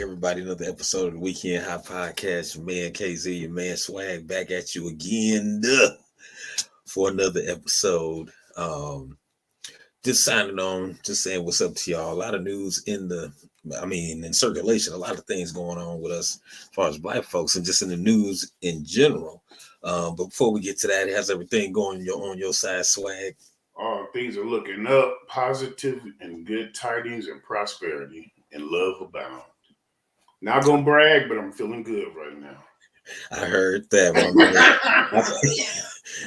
everybody. Another episode of the Weekend High Podcast. Your man KZ, your man Swag, back at you again for another episode. Just signing on, just saying what's up to y'all. A lot of news in circulation. A lot of things going on with us as far as Black folks, and just in the news in general. But before we get to that, how's everything going on your side, Swag? Things are looking up, positive and good tidings and prosperity and love abound. Not gonna brag, but I'm feeling good right now. I heard that, my man.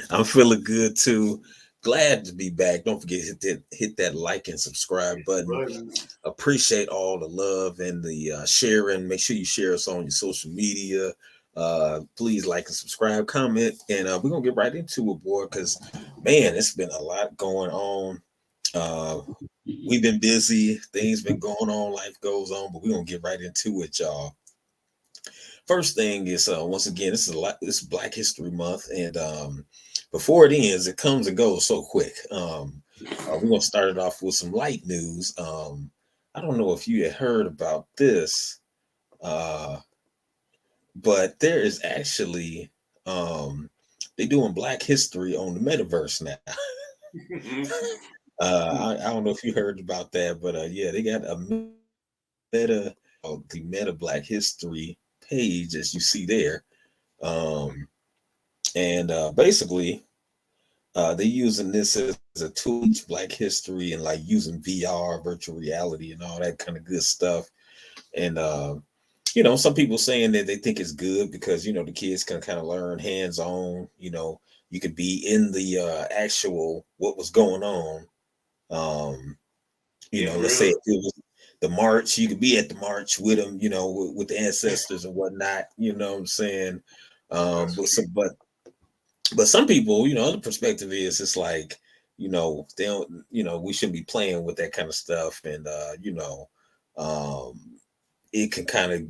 I'm feeling good too. Glad to be back. Don't forget hit that like and subscribe button. Appreciate all the love and the sharing. Make sure you share us on your social media. Please like and subscribe, comment, and we're gonna get right into it, boy. Because man, it's been a lot going on. We've been busy. Things been going on. Life goes on, but we're gonna get right into it, y'all. First thing is once again, this is Black History Month, and before it ends, it comes and goes so quick. We're gonna start it off with some light news. I don't know if you had heard about this, but there is actually they're doing Black History on the metaverse now. I don't know if you heard about that, but yeah, they got a the Meta Black History page, as you see there, and basically they're using this as a tool to teach Black history and like using VR, virtual reality, and all that kind of good stuff. And some people saying that they think it's good because the kids can kind of learn hands on. You could be in the actual what was going on. Let's say if it was the march, you could be at the march with them, with the ancestors and whatnot. You know what I'm saying? But some people, the perspective is it's like, they don't, we shouldn't be playing with that kind of stuff, and it can kind of,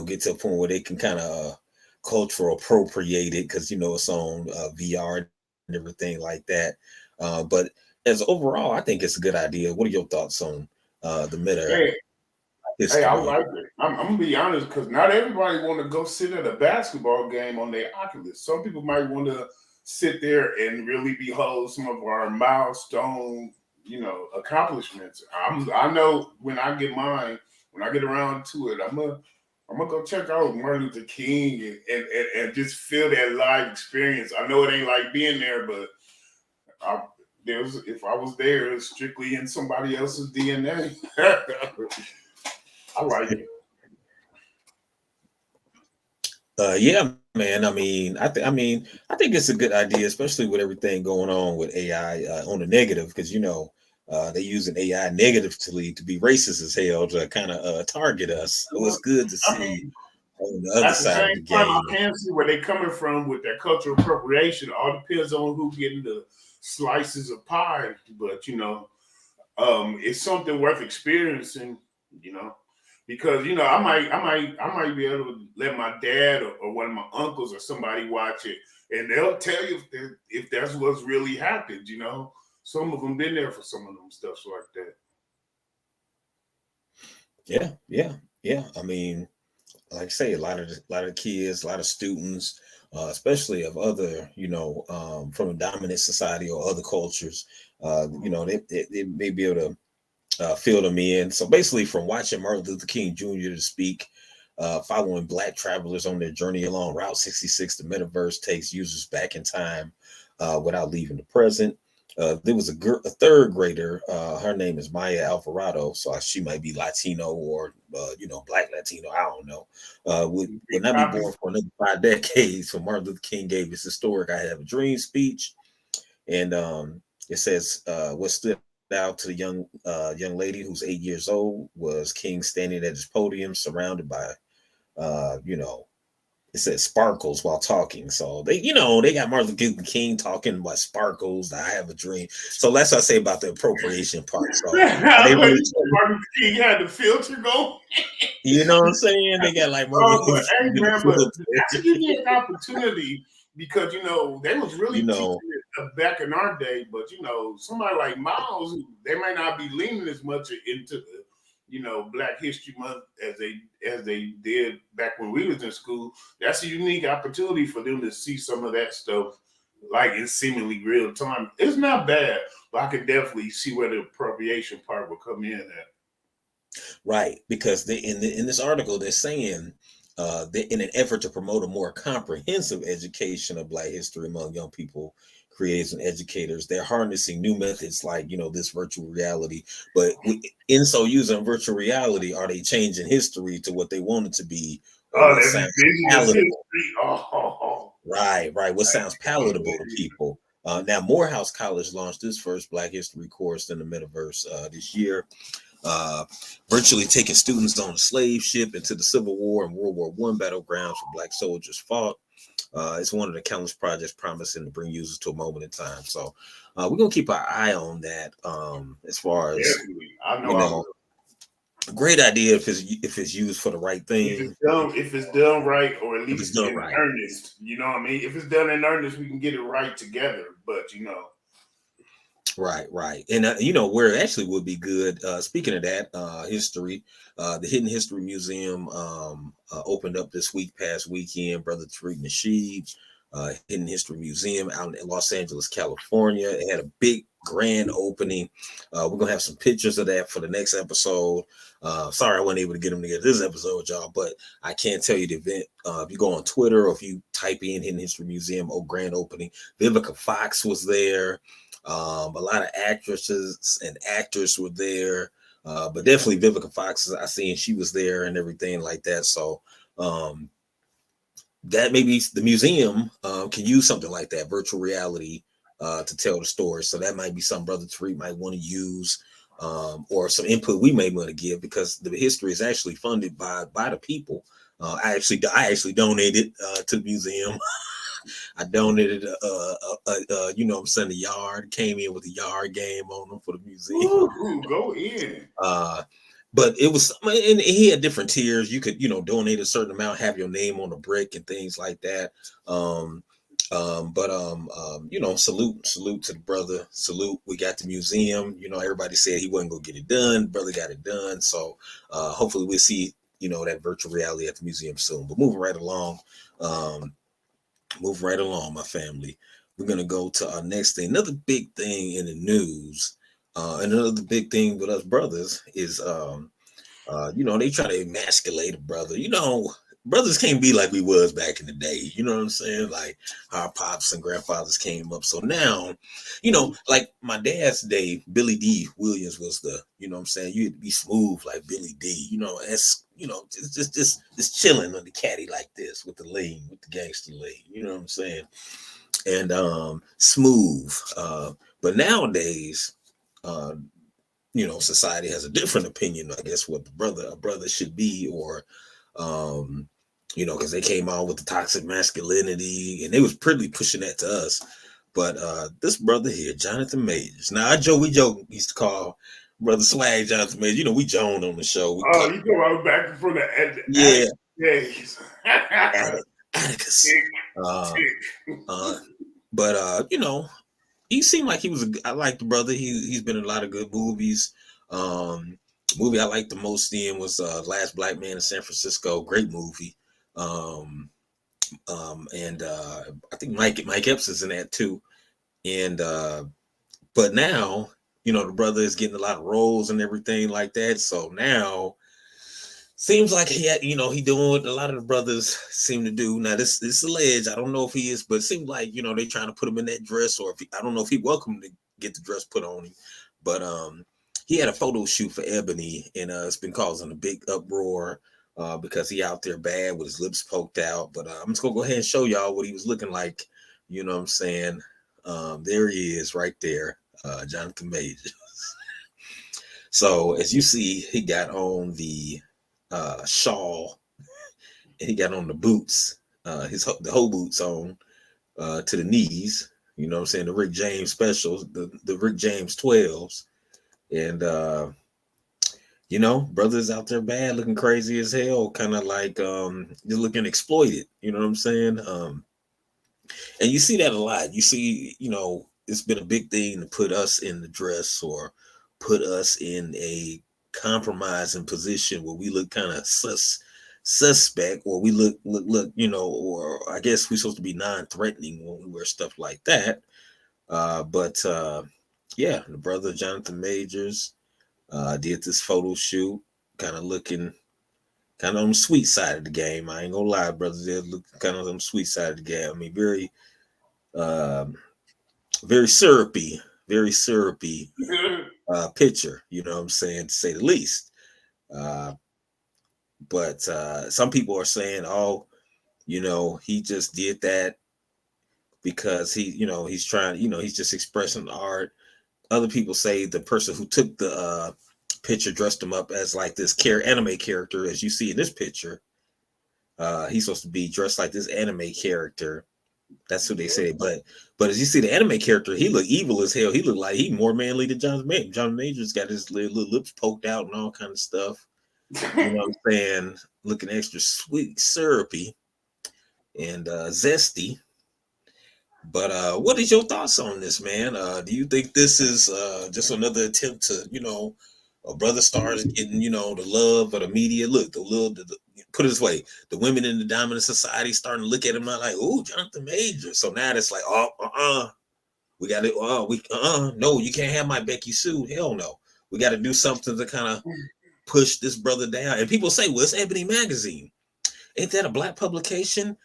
get to a point where they can kind of cultural appropriate it because it's on VR and everything like that. But as overall, I think it's a good idea. What are your thoughts on the meta? Hey, I like it. I'm gonna be honest, because not everybody want to go sit at a basketball game on their Oculus. Some people might want to sit there and really behold some of our milestone, accomplishments. I know when I get around to it, I'm gonna go check out Martin Luther King and just feel that live experience. I know it ain't like being there, but if I was there, it's strictly in somebody else's DNA. I like it. Yeah, man. I think it's a good idea, especially with everything going on with AI on the negative, because they're using AI negatively to be racist as hell to kind of target us. So it's good to see on the other side of the game. I can see where they're coming from with their cultural appropriation. All depends on who getting the slices of pie, but it's something worth experiencing. Because I might be able to let my dad or one of my uncles or somebody watch it, and they'll tell you if that's what's really happened. Some of them been there for some of them stuffs like that. Yeah. Like I say, a lot of kids, a lot of students, especially of other, from a dominant society or other cultures, they may be able to fill them in. So basically, from watching Martin Luther King Jr. to speak, following Black travelers on their journey along Route 66, the metaverse takes users back in time without leaving the present. There was a third grader. Her name is Maya Alvarado, so she might be Latino or Black Latino. I don't know. Would not be born for another 5 decades. When Martin Luther King gave his historic "I Have a Dream" speech, and it says what stood out to the young lady who's 8 years old was King standing at his podium surrounded by it says sparkles while talking. So they got Martin Luther King talking about sparkles. I have a dream. So that's what I say about the appropriation part. So they really Martin Luther King had the filter going. You know what I'm saying? They got like that's a unique opportunity because they was really teaching it back in our day, but somebody like Miles, they might not be leaning as much into Black History Month as they did back when we was in school. That's a unique opportunity for them to see some of that stuff like in seemingly real time. It's not bad, but I can definitely see where the appropriation part will come in at. Right, because in this article they're saying in an effort to promote a more comprehensive education of Black history among young people, creators and educators, they're harnessing new methods like this virtual reality. But in so using virtual reality, are they changing history to what they want it to be, or Oh, what that sounds revisionist palatable? history. Oh, Right, right. What sounds palatable to I people. Now, Morehouse College launched its first Black History course in the metaverse this year, uh, virtually taking students on a slave ship into the Civil War and World War One battlegrounds where Black soldiers fought. It's one of the countless projects promising to bring users to a moment in time. So we're gonna keep our eye on that. As far as definitely. I know you I know, will. a great idea if it's used for the right thing, If it's done right, or at if it's least done in right. earnest, you know what I mean. If it's done in earnest, we can get it right together. But Right, right. And where it actually would be good, speaking of that, history, the Hidden History Museum opened up this past weekend. Brother Tariq Nasheed, Hidden History Museum out in Los Angeles, California. It had a big grand opening. We're gonna have some pictures of that for the next episode. Sorry I wasn't able to get them together this episode, y'all, but I can't tell you the event. If you go on Twitter or if you type in Hidden History Museum, grand opening, Vivica Fox was there. A lot of actresses and actors were there, but definitely Vivica Fox. I seen she was there and everything like that. So um, that maybe the museum can use something like that, virtual reality, to tell the story. So that might be something Brother Tariq might want to use, or some input we may want to give, because the history is actually funded by the people. I actually donated to the museum. I donated I'm saying, the yard, came in with a yard game on them for the museum. ooh, go in. Uh, but it was, and he had different tiers. You could, donate a certain amount, have your name on a brick and things like that. Um, salute to the brother. Salute. We got the museum. Everybody said he wasn't gonna get it done. Brother got it done. So hopefully we'll see, that virtual reality at the museum soon. But um, moving right along, my family. We're gonna go to our next thing. Another big thing in the news, and another big thing with us brothers is, they try to emasculate a brother. Brothers can't be like we was back in the day. You know what I'm saying? Like our pops and grandfathers came up. So now, like my dad's day, Billy D. Williams was the, what I'm saying, you had to be smooth like Billy D. That's, just chilling on the caddy like this with the lean, with the gangster lean. You know what I'm saying? And smooth. But nowadays, uh, society has a different opinion, I guess, what a brother should be, or um, because they came on with the toxic masculinity and they was pretty pushing that to us. But this brother here, Jonathan Majors. Now we joke, we used to call Brother Swag Jonathan Majors. We Joan on the show. We Oh, you come out back from the yeah, days. Atticus. Uh, uh, but he seemed like he was. I like the brother. He's been in a lot of good movies. Um, movie I liked the most in was Last Black Man in San Francisco. Great movie. Um, and I think Mike Epps is in that too. And but now, the brother is getting a lot of roles and everything like that. So now seems like he doing what a lot of the brothers seem to do. Now this alleged, I don't know if he is, but it seems like they trying to put him in that dress, or if I don't know if he welcome to get the dress put on him. But he had a photo shoot for Ebony, and it's been causing a big uproar because he out there bad with his lips poked out. But I'm just gonna go ahead and show y'all what he was looking like. You know what I'm saying? There he is, right there, Jonathan Majors. So as you see, he got on the shawl, and he got on the boots, the whole boots on to the knees. You know what I'm saying? The Rick James specials, the Rick James 12s. And brothers out there bad, looking crazy as hell, kind of like just looking exploited. You know what I'm saying? And you see that a lot. You see, it's been a big thing to put us in the dress, or put us in a compromising position where we look kind of suspect, or we look, or I guess we're supposed to be non-threatening when we wear stuff like that. But yeah, the brother Jonathan Majors did this photo shoot, kind of looking kind of on the sweet side of the game. I ain't gonna lie, brother, they're looking kind of on the sweet side of the game. I mean, um, very very syrupy picture. You know what I'm saying, to say the least. Uh, but some people are saying, oh, he just did that because he's trying, he's just expressing art. Other people say the person who took the picture dressed him up as like this anime character, as you see in this picture. He's supposed to be dressed like this anime character. That's what they say. But as you see the anime character, he look evil as hell. He looked like he more manly than John Major. John Major's got his little lips poked out and all kind of stuff. You know what I'm saying? Looking extra sweet, syrupy, and zesty. But what is your thoughts on this, man? Do you think this is just another attempt to, a brother stars getting, the love of the media? Look, put it this way, the women in the dominant society starting to look at him like, oh, Jonathan Major. So now it's like, we got it. No, you can't have my Becky Sue. Hell no. We got to do something to kind of push this brother down. And people say, well, it's Ebony Magazine. Ain't that a black publication?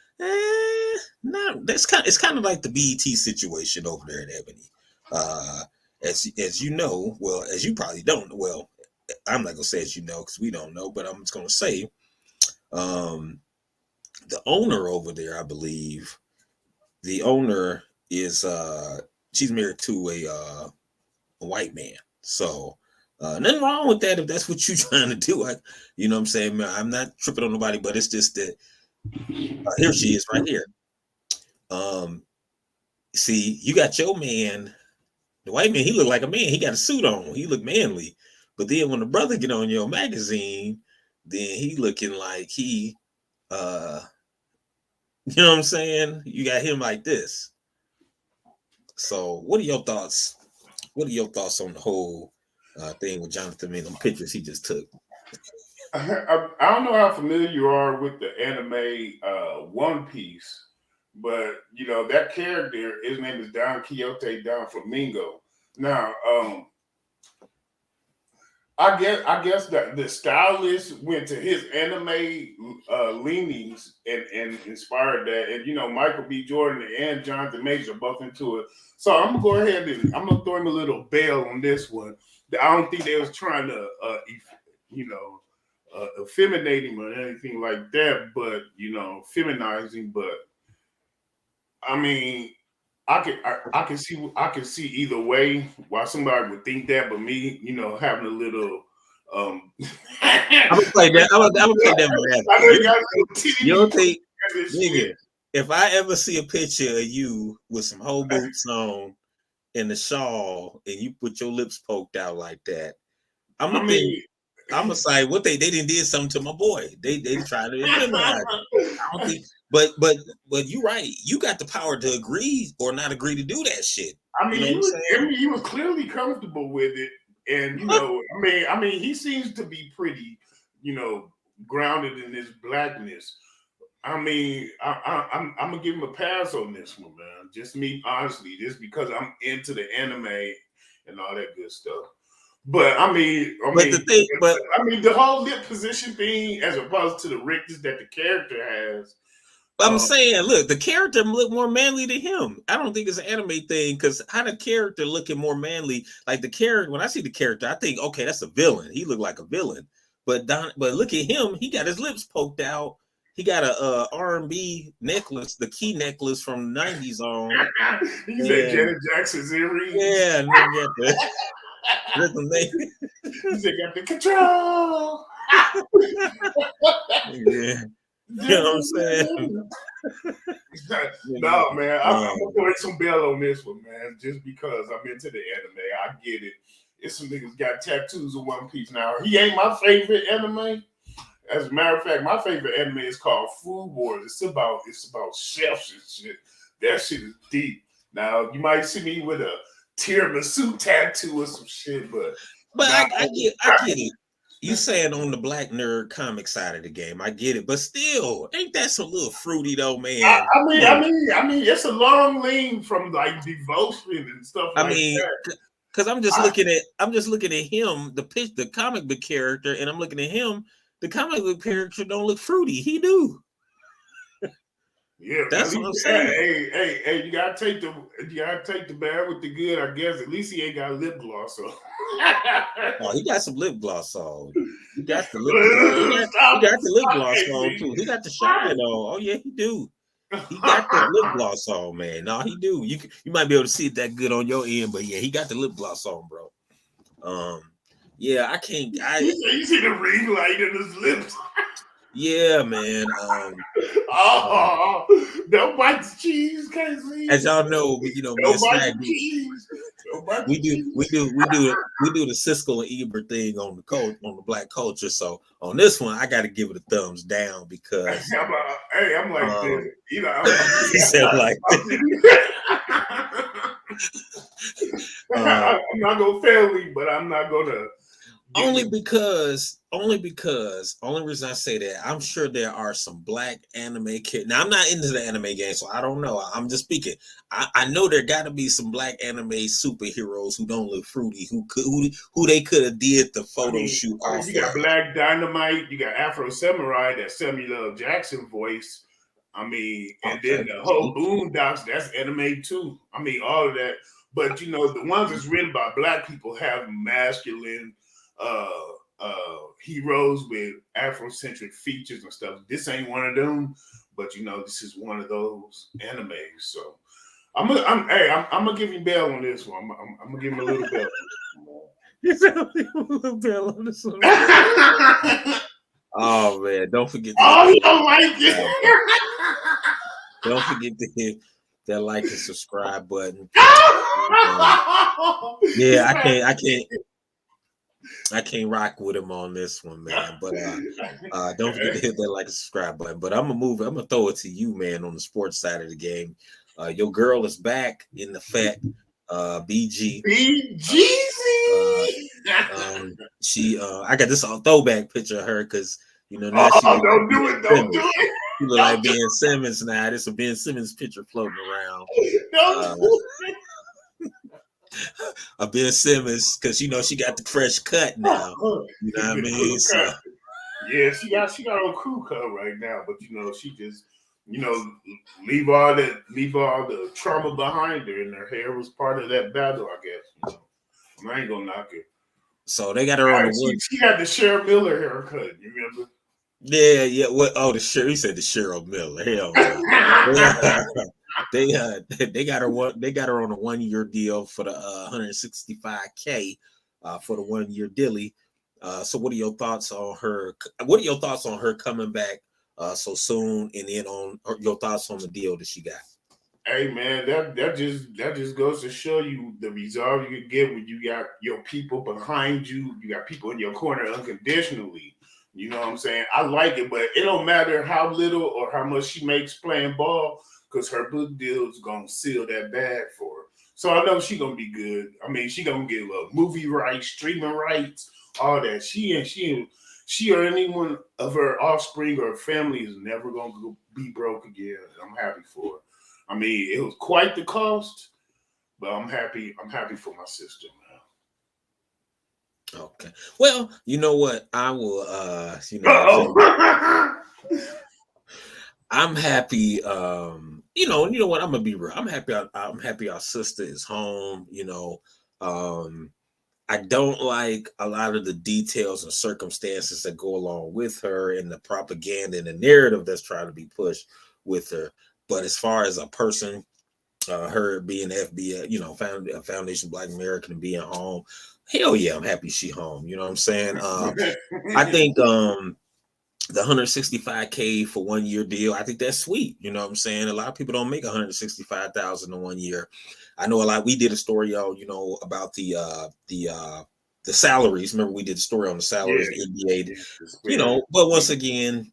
No, it's kind of like the BET situation over there at Ebony. As you know, well, as you probably don't. Well, I'm not gonna say as you know because we don't know, but I'm just gonna say, the owner over there, I believe, the owner is she's married to a white man. So nothing wrong with that if that's what you're trying to do. You know what I'm saying? I'm not tripping on nobody, but it's just that here she is right here. See, you got your man, the white man, he looked like a man. He got a suit on. He looked manly. But then when the brother get on your magazine, then he looking like he you know what I'm saying? You got him like this. So what are your thoughts? What are your thoughts on the whole thing with Jonathan and them pictures he just took? I don't know how familiar you are with the anime One Piece, but that character, his name is Don Quixote Don Flamingo. Now, I guess that the stylist went to his anime leanings and inspired that. And Michael B. Jordan and Jonathan Major are both into it. So I'm gonna go ahead and I'm gonna throw him a little bail on this one. I don't think they was trying to effeminate him or anything like that, but feminize him. But I mean, I can see either way why somebody would think that, but me, having a little I'm gonna play that. I'm gonna play that. You don't think, nigga, if I ever see a picture of you with some whole boots on and the shawl and you put your lips poked out like that, I'm gonna say what they didn't did something to my boy. They tried to feminize. I don't think, but you're right. You got the power to agree or not agree to do that shit. I mean, he was clearly comfortable with it, and I mean, he seems to be pretty, grounded in his blackness. I mean, I'm gonna give him a pass on this one, man. Just me, honestly, just because I'm into the anime and all that good stuff. But the whole lip position thing, as opposed to the richness that the character has. I'm saying, look, the character look more manly to him. I don't think it's an anime thing because how the character looking more manly, like the character. When I see the character, I think, okay, that's a villain. He looked like a villain. But look at him. He got his lips poked out. He got a R&B necklace, the key necklace from the 90s on. He said Janet Jackson's earrings. Yeah, and then got the he said got the control. Yeah. You know what I'm saying? No, man. I'm gonna throw some bell on this one, man. Just because I'm into the anime. I get it. It's some niggas got tattoos of One Piece now. He ain't my favorite anime. As a matter of fact, my favorite anime is called Food Wars. It's about chefs and shit. That shit is deep. Now you might see me with a tiramisu tattoo or some shit, but I get it. You saying on the black nerd comic side of the game, I get it, but still, ain't that some little fruity though, man? It's a long lean from like devotion and stuff I like mean, that. because I'm just looking at him, the comic book character, and I'm looking at him. The comic book character don't look fruity. He do. Yeah, at That's what least I'm saying. hey, you gotta take the bad with the good, I guess. At least he ain't got lip gloss on. Oh, he got some lip gloss on. He got the lip. He got the lip gloss on too. He got the shine on. Oh yeah, he do. He got the lip gloss on, man. No, he do. You might be able to see it that good on your end, but yeah, he got the lip gloss on, bro. Yeah, I can't. You see the ring light in his lips. Yeah, man. Don't bite the cheese, Casey. As y'all know, me and Don't bite Swag, the cheese. Don't bite we the do, we cheese. do, we do, we do the Siskel and Ebert thing on the black culture. So on this one, I got to give it a thumbs down because I'm like this. You know, he said like I'm not gonna fail you, but I'm not gonna. only reason I say that, I'm sure there are some black anime kids. Now I'm not into the anime game, so I don't know. I'm just speaking. I know there got to be some black anime superheroes who don't look fruity, who they could have did the photo shoot off. You got Black Dynamite, you got Afro Samurai, that Samuel L. Jackson voice. And then the whole Boondocks, that's anime too. All of that. But the ones that's written by black people have masculine heroes with Afrocentric features and stuff. This ain't one of them, but this is one of those animes. So I'm gonna give you bail on this one. I'm gonna give him a little bell. A little bell on this one. Oh man, don't forget. You don't like it. Don't forget to hit that like and subscribe button. Yeah, I can't rock with him on this one, man. But don't forget to hit that like and subscribe button. But I'm gonna throw it to you, man, on the sports side of the game. Your girl is back in the fat BG. I got this throwback picture of her because now she don't do it. She look like Ben Simmons now. There's a Ben Simmons picture floating around. A Ben Simmons, because she got the fresh cut now. You know what I mean? So, yeah, she got a crew cut right now, but she just leave all the trauma behind her, and her hair was part of that battle, I guess. I ain't gonna knock it. So they got her on the wood. She got the Cheryl Miller haircut. You remember? Yeah. What? Oh, he said the Cheryl Miller. Hell no. They got her. They got her on a 1 year deal for the $165K for the 1 year dilly. So what are your thoughts on her? What are your thoughts on her coming back so soon, and then on your thoughts on the deal that she got? Hey man, that just goes to show you the resolve you can get when you got your people behind you. You got people in your corner unconditionally. You know what I'm saying? I like it, but it don't matter how little or how much she makes playing ball, because her book deal is gonna seal that bag for her. So I know she gonna be good. She gonna get a little movie rights, streaming rights, all that. She or anyone of her offspring or family is never gonna be broke again. I'm happy for her. It was quite the cost, but I'm happy. I'm happy for my sister now. Okay. Well, you know what? I will. I'm happy. You know what? I'm gonna be real. I'm happy. I'm happy our sister is home. I don't like a lot of the details and circumstances that go along with her, and the propaganda and the narrative that's trying to be pushed with her. But as far as a person, her being FBI, Foundation Black American, and being home, hell yeah, I'm happy she home. You know what I'm saying? I think the 165K for 1 year deal, I think that's sweet. You know what I'm saying? A lot of people don't make 165,000 in 1 year. I know a lot. We did a story about the salaries. Remember, we did a story on the salaries, the NBA. But once again,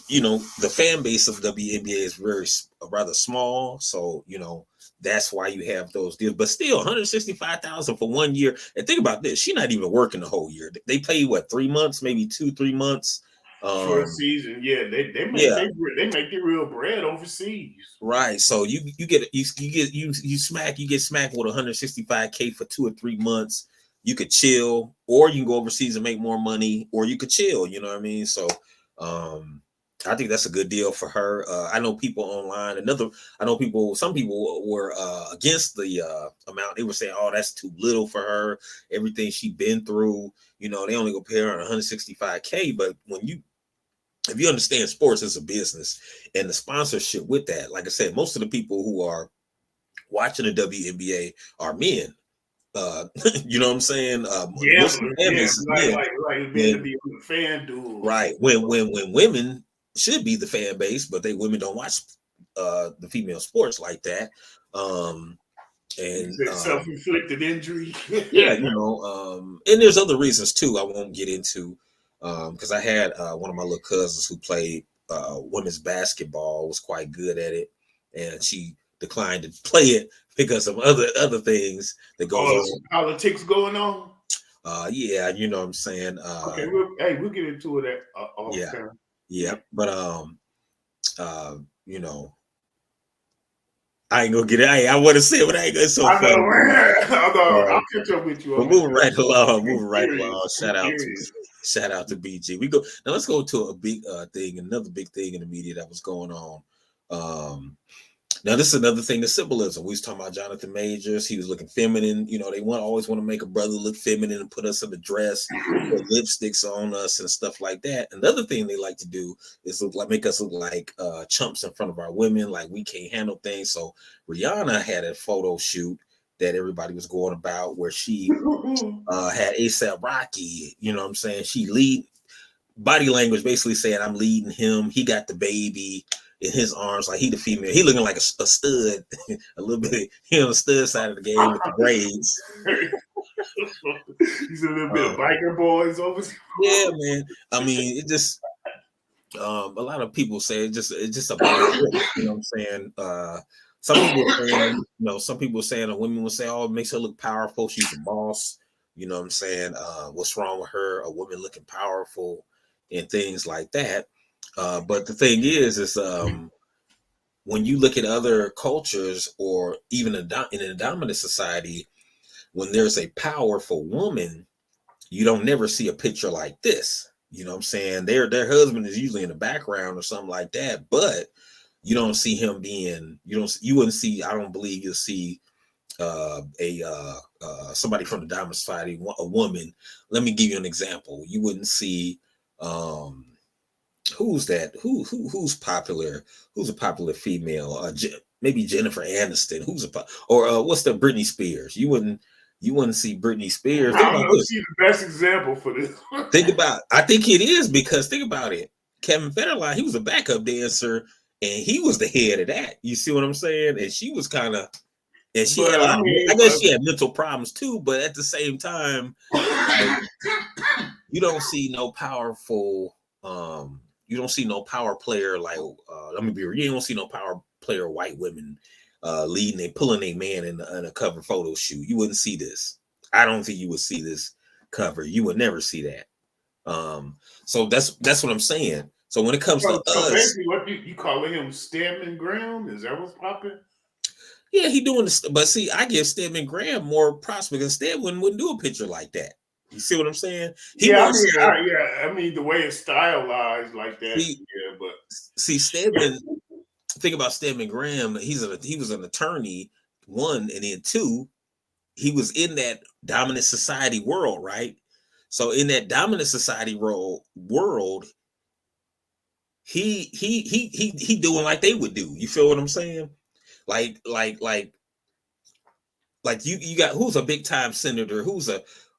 you know, the fan base of WNBA is very rather small, so you know that's why you have those deals. But still, 165,000 for 1 year. And think about this: she's not even working the whole year. They pay what, 3 months, maybe 2-3 months. For a season, yeah, Yeah, they make the real bread overseas. right. So you get smacked with 165K for 2 or 3 months. You could chill, or you can go overseas and make more money, or you could chill. You know what I mean? So, um, I think that's a good deal for her. I know people online. Some people were against the amount. They were saying, "Oh, that's too little for her. Everything she's been through. You know, they only go pay her 165K." But if you understand sports as a business and the sponsorship with that, like I said, most of the people who are watching the WNBA are men. You know what I'm saying? Most of the Gamblers, fan yeah, base is men. like men to When be on the fan duels. right when women should be the fan base, but women don't watch the female sports like that. Um, and Self-inflicted injury. Yeah, you know, and there's other reasons too. I won't get into because I had one of my little cousins who played women's basketball, was quite good at it, and she declined to play it because of other things that goes Oh, on. some politics going on. Yeah, you know what I'm saying. Okay, we'll get into it off Yeah, camera. yeah, but you know, I ain't gonna get it. I want to say it, but I ain't. It's so I know, funny. man. I know. I'll Um, catch up with you but on that. moving right along. I'm curious. Shout out to BG. We go now. Let's go to a big thing, another big thing in the media that was going on. Um, Now this is another thing, the symbolism. We was talking about Jonathan Majors. He was looking feminine. You know, they always want to make a brother look feminine and put us in a dress, put lipsticks on us and stuff like that. Another thing they like to do is make us look like chumps in front of our women, like we can't handle things. So Rihanna had a photo shoot that everybody was going about where she had ASAP Rocky. You know what I'm saying? She lead body language basically saying I'm leading him. He got the baby in his arms, like he the female. He looking like a stud, a little bit. He on the stud side of the game with the braids. He's a little bit of biker boys over there. Yeah, man. I mean, it just a lot of people say it's just a bad look. You know what I'm saying? Some people saying a women will say, "Oh, it makes her look powerful. She's a boss." You know what I'm saying? What's wrong with her? A woman looking powerful and things like that. But the thing is when you look at other cultures or even in a dominant society, when there's a powerful woman, you don't never see a picture like this. You know what I'm saying? Their husband is usually in the background or something like that, but you don't see him being you wouldn't see, I don't believe you'll see somebody from the dominant society, a woman. Let me give you an example. You wouldn't see um who's that? Who's popular? Who's a popular female? Maybe Jennifer Aniston. What's the Britney Spears? You wouldn't see Britney Spears. I Think don't about know. this. She's the best example for this. I think it is because think about it. Kevin Federline, he was a backup dancer and he was the head of that. You see what I'm saying? And she was kind of, and she had But I mean, I guess she had mental problems too, but at the same time, like, you don't see no powerful you don't see no power player like let me be real, you don't see no power player white women leading and pulling a man in a cover photo shoot. You wouldn't see this. I don't think you would see this cover. You would never see that. So that's what I'm saying. So when it comes to so us, basically, what you calling him Stedman Graham? Is that what's popping? yeah, he doing this, but see, I give Stedman Graham more props because Stedman wouldn't do a picture like that. You see what I'm saying? He Yeah, wants to I mean the way it's stylized like that. see Yeah, but see Stedman. Think about Stedman Graham. He was an attorney, one, and then two, he was in that dominant society world, right? So in that dominant society world, he doing like they would do. You feel what I'm saying? Like like like you got who's a big time senator?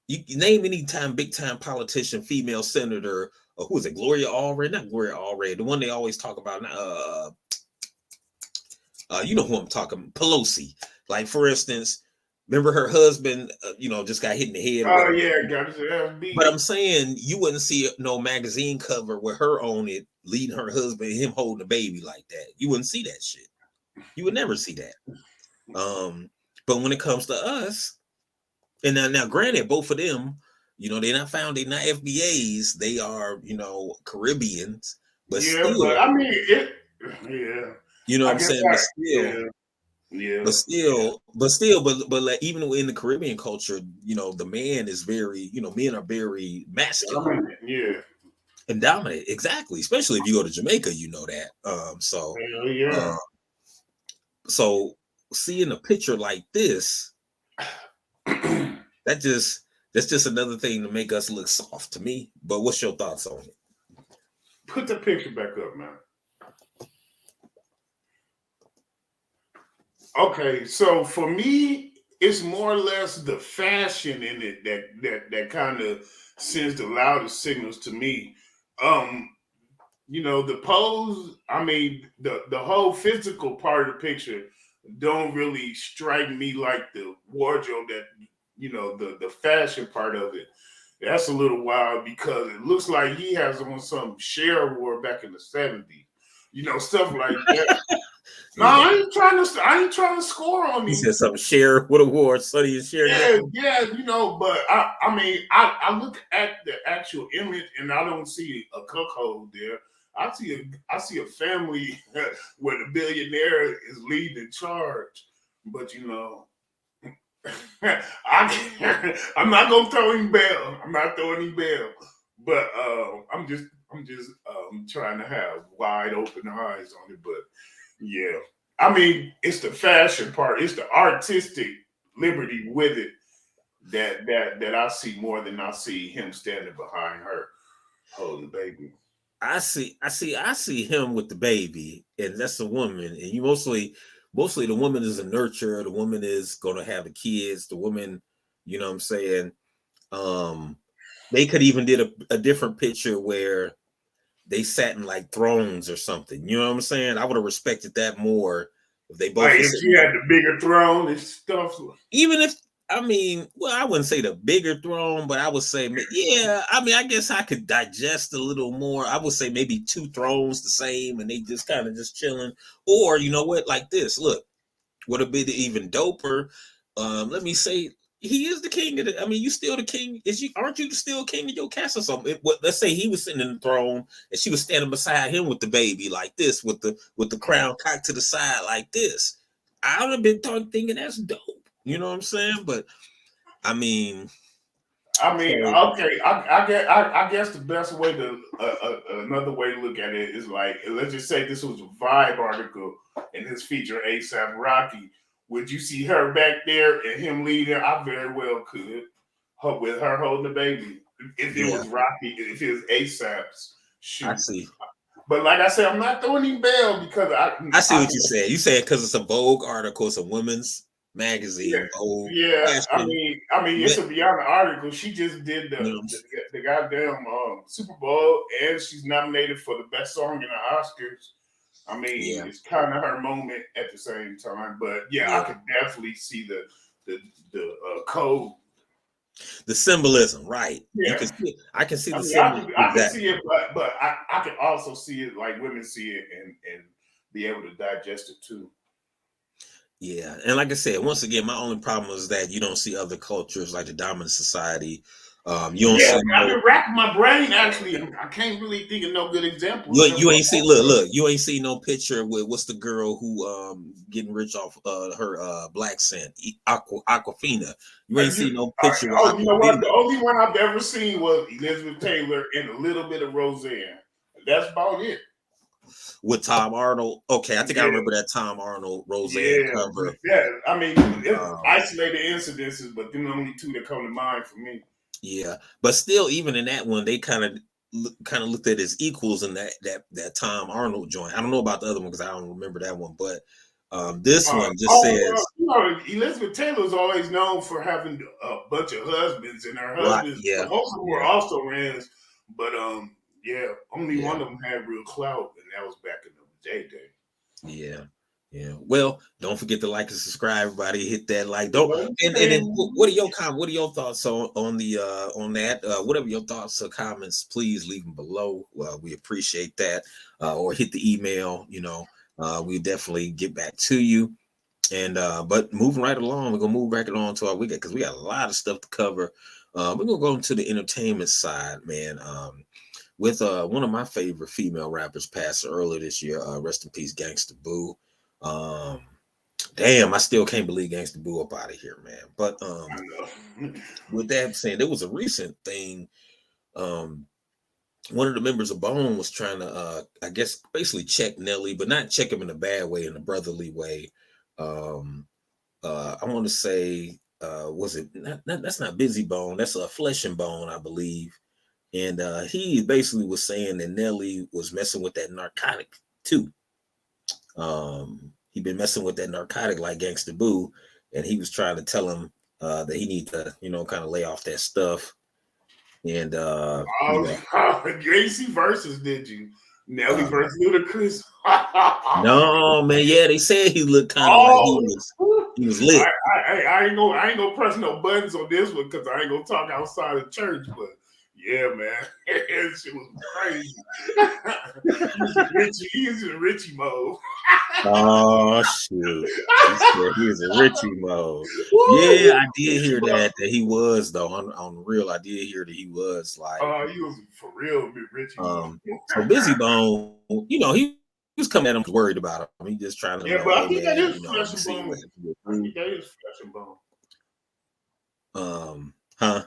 You name any time big time politician, female senator, or who is it? Gloria Allred, not Gloria Allred, the one they always talk about. You know who I'm talking. Pelosi. Like for instance, Remember her husband, just got hit in the head or Oh whatever. yeah, got his ass But beat. I'm saying you wouldn't see no magazine cover with her on it, leading her husband, him holding a baby like that. You wouldn't see that shit. You would never see that. But when it comes to us, and now granted, both of them, they're not FBAs, they are, Caribbeans, but Yeah, but still, I mean it. Yeah, you know what I I'm guess saying? I. Yeah, yeah, yeah. But like even in the Caribbean culture, the man is very, men are very masculine Dominant. Yeah, and dominant. Exactly. Especially if you go to Jamaica, you know that. hell yeah. Uh, so seeing a picture like this, that just that's just another thing to make us look soft to me. But what's your thoughts on it? Put the picture back up, man. Okay, so for me, it's more or less the fashion in it that kind of sends the loudest signals to me. Um, the pose, I mean, the whole physical part of the picture don't really strike me like the wardrobe that the fashion part of it. That's a little wild because it looks like he has on some Cher wore back in the 70s. Stuff like that. No, Yeah, I ain't trying to score on he him. said something. Share what award? Sonny and Share got. Yeah, yeah, but I mean, I look at the actual image and I don't see a cuckold there. I see a family where the billionaire is leading in charge. But I'm not gonna throw him bail. I'm not throwing him bail. But I'm just trying to have wide open eyes on it. But yeah, I mean, it's the fashion part. It's the artistic liberty with it that I see more than I see him standing behind her holding the baby. I see him with the baby, and that's a woman. And you mostly the woman is a nurturer. The woman is going to have the kids. The woman, you know what I'm saying? Um, they could even did a different picture where they sat in like thrones or something. You know what I'm saying? I would have respected that more if they both Like were if she sitting. had the bigger throne and stuff. Even if I mean, well, I wouldn't say the bigger throne, but I would say, yeah. I mean, I guess I could digest a little more. I would say maybe two thrones the same, and they just kind of just chilling. Or you know what, like this. Look, would have been even doper. Let me say, he is the king of the. I mean, you still the king. Aren't you still king of your castle? So, let's say he was sitting in the throne and she was standing beside him with the baby, like this, with the crown cocked to the side, like this. I would have been thinking that's dope. You know what I'm saying? But I mean, I mean, so okay, I guess the best way to another way to look at it is like let's just say this was a Vibe article and this feature ASAP Rocky. Would you see her back there and him leading? I very well could. With her holding the baby. If it yeah, was Rocky, if it was ASAP's I shoot. see. But like I said, I'm not throwing him bail because I see I what you said. You said because it's a Vogue article, it's a women's yeah, magazine, Vogue yeah. fashion. It's a beyond the article. She just did You know, the goddamn Super Bowl, and she's nominated for the best song in the Oscars. I mean, yeah, it's kind of her moment at the same time. But yeah, I yeah. could definitely see the code. The symbolism, right? You Yeah, can see. I can see I the mean, symbol I can exactly. see it, but I can also see it like women see it and be able to digest it too. Yeah, and like I said, once again, my only problem is that you don't see other cultures like the dominant society. You don't Yeah, see I've no. been racking my brain. Actually, I can't really think of no good You examples. you ain't see look you ain't see no picture with what's the girl who getting rich off her black scent Aquafina. You ain't see no picture with You know what? Aquafina The only one I've ever seen was Elizabeth Taylor and a little bit of Roseanne. That's about it. with Tom Arnold. Okay, I think I Yeah, remember that Tom Arnold Roseanne yeah, but cover. yeah. I mean, it's Um, isolated incidences, but them the only two that come to mind for me. yeah, but still, even in that one, they kind of looked at as equals in that Tom Arnold joint. I don't know about the other one because I don't remember that one, but this one just Well, says Elizabeth Taylor's always known for having a bunch of husbands, and her right. husbands, Yeah, most of them were yeah, also rans, but yeah, only yeah. one of them had real clout, and that was back in the day. Yeah, yeah. Well, Don't forget to like and subscribe, everybody. Hit that like. Don't and then what are your comments? What are your thoughts on the on that? Whatever your thoughts or comments, please leave them below. We appreciate that. Or hit the email. We definitely get back to you. And but moving right along, we're gonna move back along to our weekend because we got a lot of stuff to cover. We're gonna go into the entertainment side, man. With one of my favorite female rappers passed earlier this year. Rest in peace, Gangsta Boo. Damn, I still can't believe Gangsta Boo up out of here, man. But with that saying, there was a recent thing. One of the members of Bone was trying to, I guess, basically check Nelly, but not check him in a bad way, in a brotherly way. I want to say, was it not, that's not Busy Bone, that's a Flesh and Bone, I believe. And he basically was saying that Nelly was messing with that narcotic too. He'd been messing with that narcotic like Gangsta Boo, and he was trying to tell him that he need to, kind of lay off that stuff. And Gracie versus, did you? Nelly versus Ludacris. No, man. Yeah, they said he looked kind of like he was lit. I ain't gonna press no buttons on this one because I ain't gonna talk outside of church, but yeah, man, that shit was crazy. He's in Richie mode. Oh shoot! He was in Richie mode. Yeah, I did hear that he was though on the real. I did hear that he was like. He was for real, Richie. So Busy Bone, he was coming at him worried about him. He just trying to. Yeah, but I think that is Flesh and Bone. I think that is Flesh and Bone. Huh?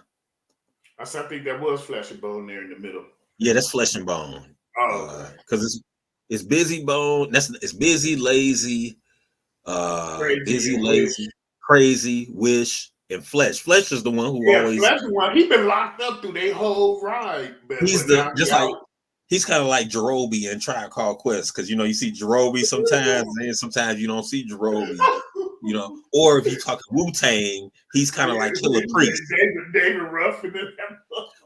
I think that was Flesh and Bone there in the middle. Yeah, that's Flesh and Bone. Oh, because it's Busy Bone. It's Busy, Lazy, crazy, Busy, Lazy, Crazy, Wish, and Flesh. Flesh is the one who always. Flesh is one. He been locked up through their whole ride. He's he's kind of like Jerobi and Tribe Called Quest, because you see Jerobi sometimes, and sometimes you don't see Jerobi. Or if you talk Wu-Tang, he's kind of like Killer Priest. David Ruffin.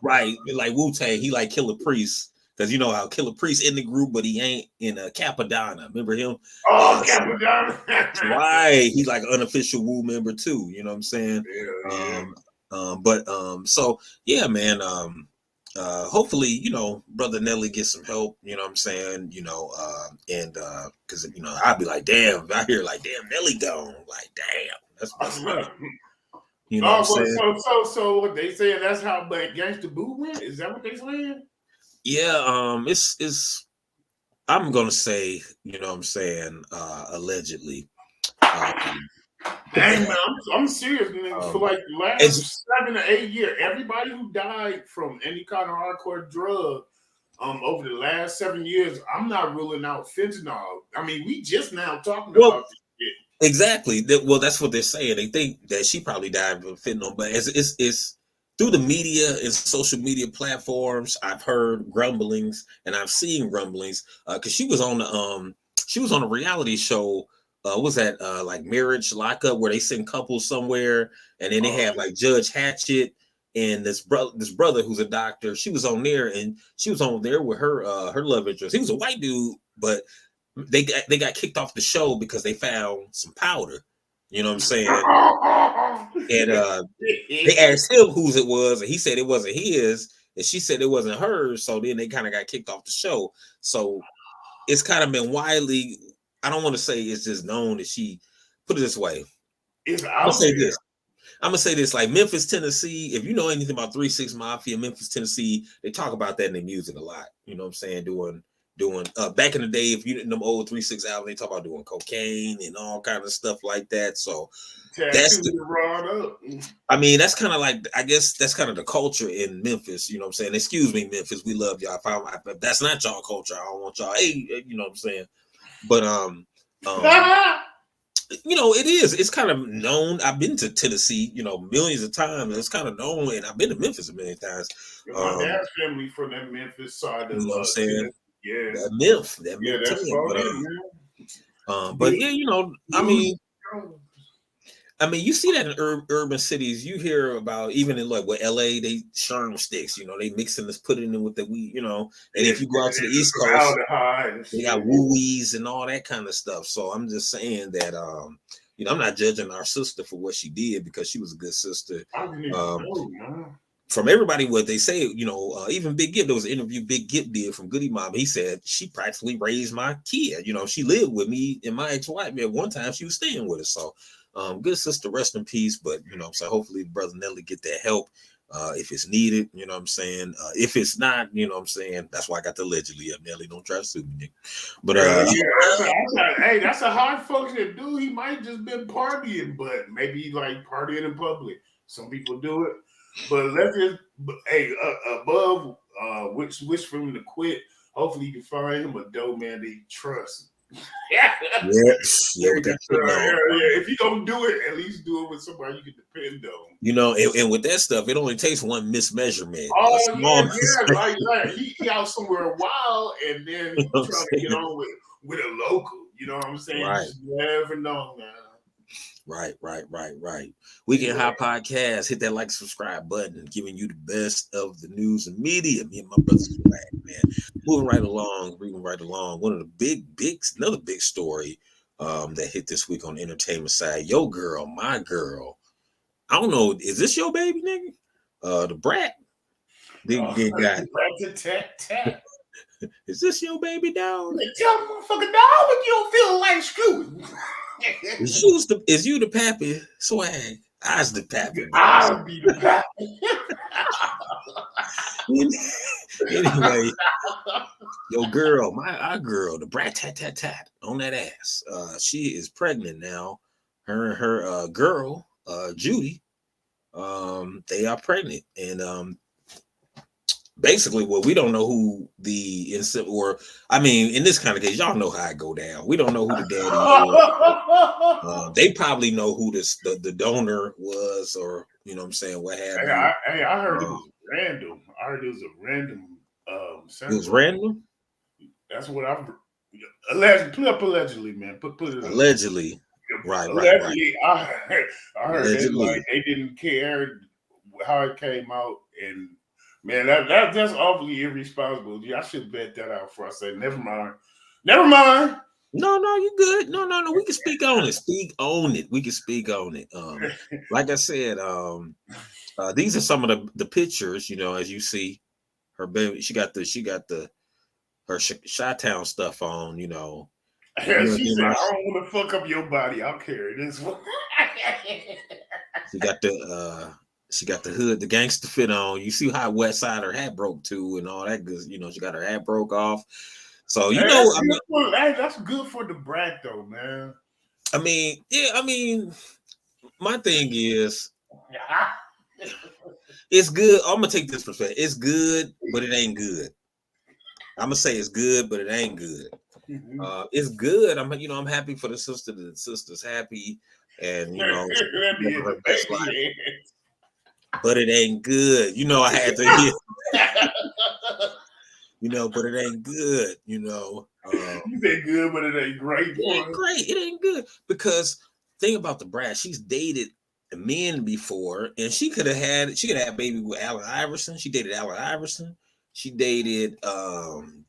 Right, like Wu-Tang, he like Killer Priest. Because you know how Killer Priest in the group, but he ain't in Capadonna. Remember him? Oh, Capadonna. Right. He's like an unofficial Wu member too. You know what I'm saying? Yeah. So yeah, man. Hopefully, Brother Nelly gets some help. You know what I'm saying? And because I'd be like, damn, I hear like, damn, Nelly gone. Like, damn, that's rough. You know what I'm saying? So what they saying? That's how Gangsta Boo went. Is that what they saying? Yeah, it's I'm gonna say, allegedly. Dang, man, I'm serious, man. For like the last 7 to 8 years, everybody who died from any kind of hardcore drug, over the last 7 years, I'm not ruling out fentanyl. I mean, we just now talking about this shit. Exactly. Well, that's what they're saying. They think that she probably died from fentanyl, but it's through the media and social media platforms, I've heard grumblings and I've seen rumblings because she was on a reality show. Was that like Marriage Lockup, where they send couples somewhere and then they have like Judge Hatchet and this brother who's a doctor. She was on there and she was on there with her love interest. He was a white dude, but they got kicked off the show because they found some powder. You know what I'm saying? And they asked him whose it was, and he said it wasn't his, and she said it wasn't hers. So then they kind of got kicked off the show. So it's kind of been widely. I don't want to say it's just known that she. Put it this way. I'm gonna say this. Like Memphis, Tennessee. If you know anything about 3 6 Mafia, Memphis, Tennessee, they talk about that in their music a lot. You know what I'm saying? Doing back in the day, if you didn't know old 3 6 album, they talk about doing cocaine and all kind of stuff like that. So that's I mean, that's kind of like, I guess that's kind of the culture in Memphis. You know what I'm saying? Excuse me, Memphis, we love y'all. If that's not y'all culture, I don't want y'all. Hey, you know what I'm saying? But it is. It's kind of known. I've been to Tennessee, millions of times. It's kind of known, and I've been to Memphis a million times. My dad's family from that Memphis side of you know what I'm saying? Yeah, that that's but yeah, I mean, I mean, you see that in urban cities. You hear about even in like with LA, they sherm sticks. They mix and put it in with the weed. And if you go out to the East Coast, Formaldehyde and they shit. got wooies and all that kind of stuff. So I'm just saying that I'm not judging our sister for what she did because she was a good sister. I didn't even know, man. From everybody, what they say, even Big Gipp, there was an interview Big Gipp did from Goody Mob. He said she practically raised my kid. She lived with me and my ex-wife. At one time, she was staying with us. So, good sister, rest in peace. But so hopefully, brother Nelly get that help if it's needed. You know what I'm saying? If it's not, you know what I'm saying. That's why I got the allegedly up. Nelly, don't try to sue me, nigga. But hey, that's a hard function to do. He might just been partying, but maybe like partying in public. Some people do it. But let's just, above wish for him to quit. Hopefully, you can find him a dope man that he trusts. yeah, with that shit, If you don't do it, at least do it with somebody you can depend on. And with that stuff, it only takes one mismeasurement. Like he out somewhere wild, and then trying to get on with a local. You know what I'm saying? Right. You just never know, man. Right. Weekend High Podcast. Hit that like, subscribe button, giving you the best of the news and media. Me and my brothers are back, man. Moving right along. One of the another big story that hit this week on the entertainment side. Yo, girl, my girl. I don't know. Is this your baby, nigga? The Brat. Is this your baby dog? Tell motherfucker dog when you don't feel like screwing. Is you the pappy? Swag. I's the pappy. I'll be the pappy. Anyway, yo, girl, our girl, the Brat tat on that ass. She is pregnant now. Her and her girl, Judy, they are pregnant, and basically, well, we don't know who the in this kind of case, y'all know how it go down. We don't know who the daddy is. They probably know who the donor was, or you know what I'm saying, what have you. I heard it was random. I heard it was a random. It was random. That's what I've allegedly, man. Put it allegedly. Right. Allegedly, I heard it like they didn't care how it came out, and man, that's awfully irresponsible. I should bet that out before I say never mind. No, you good. No. We can speak on it. We can speak on it. Like I said, these are some of the pictures. As you see, her baby. She got her Chi-Town stuff on. She said, "I don't want to fuck up your body. I'll carry this one." She got the hood, the gangster fit on. You see how west side her hat broke too, and all that good. She got her hat broke off. So that's good for the Brat though, man. My thing is, it's good. I'm gonna take this perspective. It's good, but it ain't good. I'm gonna say it's good, but it ain't good. It's good. I'm happy for the sister. The sister's happy, and her best life. But it ain't good. I had to hear. But it ain't good. You say good, but it ain't great. It ain't great. It ain't good because thing about the Brat, she's dated men before, and she could have had a baby with Allen Iverson. She dated Allen Iverson. She dated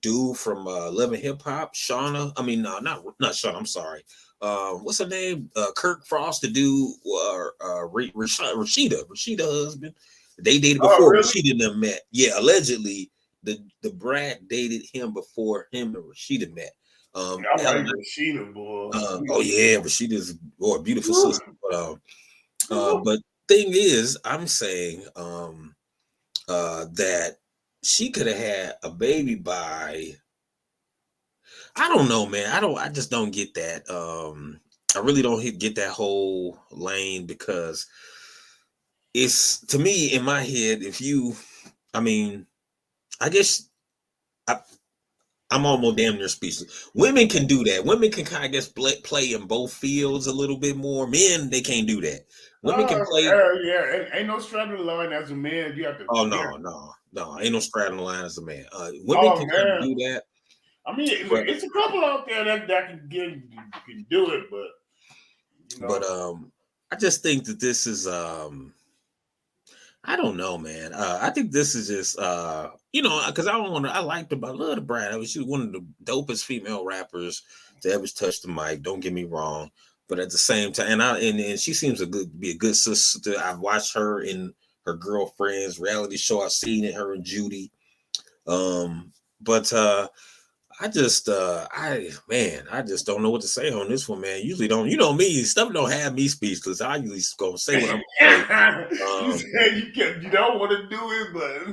dude from Love and Hip Hop, Shauna. I mean, no, not Shauna. I'm sorry. What's her name? Kirk Frost, the dude, Rashida husband. They dated before really? Rashida and them met. Yeah, allegedly the Brat dated him before him and Rashida met. I like Rashida, boy. Oh yeah, Rashida's a beautiful sister. But thing is, I'm saying that she could have had a baby by. I don't know, man. I just don't get that. I really don't get that whole lane because it's, to me, in my head, I guess I'm almost damn near speechless. Women can do that. Women can kind of, I guess, play in both fields a little bit more. Men, they can't do that. Women can play. Ain't no straddling the line as a man. You have to. Oh no, ain't no straddling the line as a man. Women can kind of do that. I mean, it's a couple out there that can do it, but I just think that this is I don't know, man. I think this is just because I don't want to. I love the Brad. I mean, she was one of the dopest female rappers to ever touch the mic. Don't get me wrong, but at the same time, and she seems to be a good sister. I've watched her in her girlfriend's reality show. I've seen it, her and Judy. But I just don't know what to say on this one, man. Usually don't, me, stuff don't have me speechless. I usually gonna say what I'm gonna say. You said you don't want to do it, but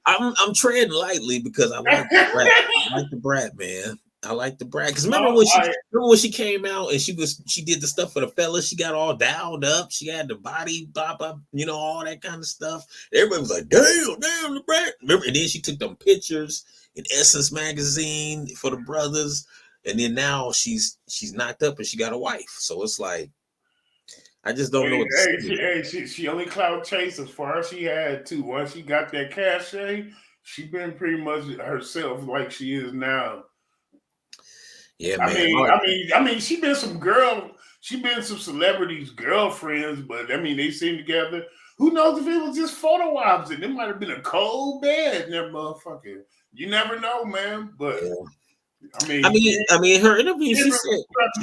I'm treading lightly because I like the brat. I like the brat, man. I like the brat. Because remember no, when she came out and she did the stuff for the fellas, she got all dialed up, she had the body pop up, all that kind of stuff. Everybody was like, damn, the brat. Remember, and then she took them pictures in Essence magazine for the brothers. And then now she's knocked up and she got a wife. So it's like I just don't know what to say. She only cloud chased as far as she had to. Once she got that cachet, she been pretty much herself like she is now. Yeah, man. She been some celebrities' girlfriends, but they seem together. Who knows if it was just photo ops and it might have been a cold bed in that motherfucker. You never know, man. But yeah. Her interview, she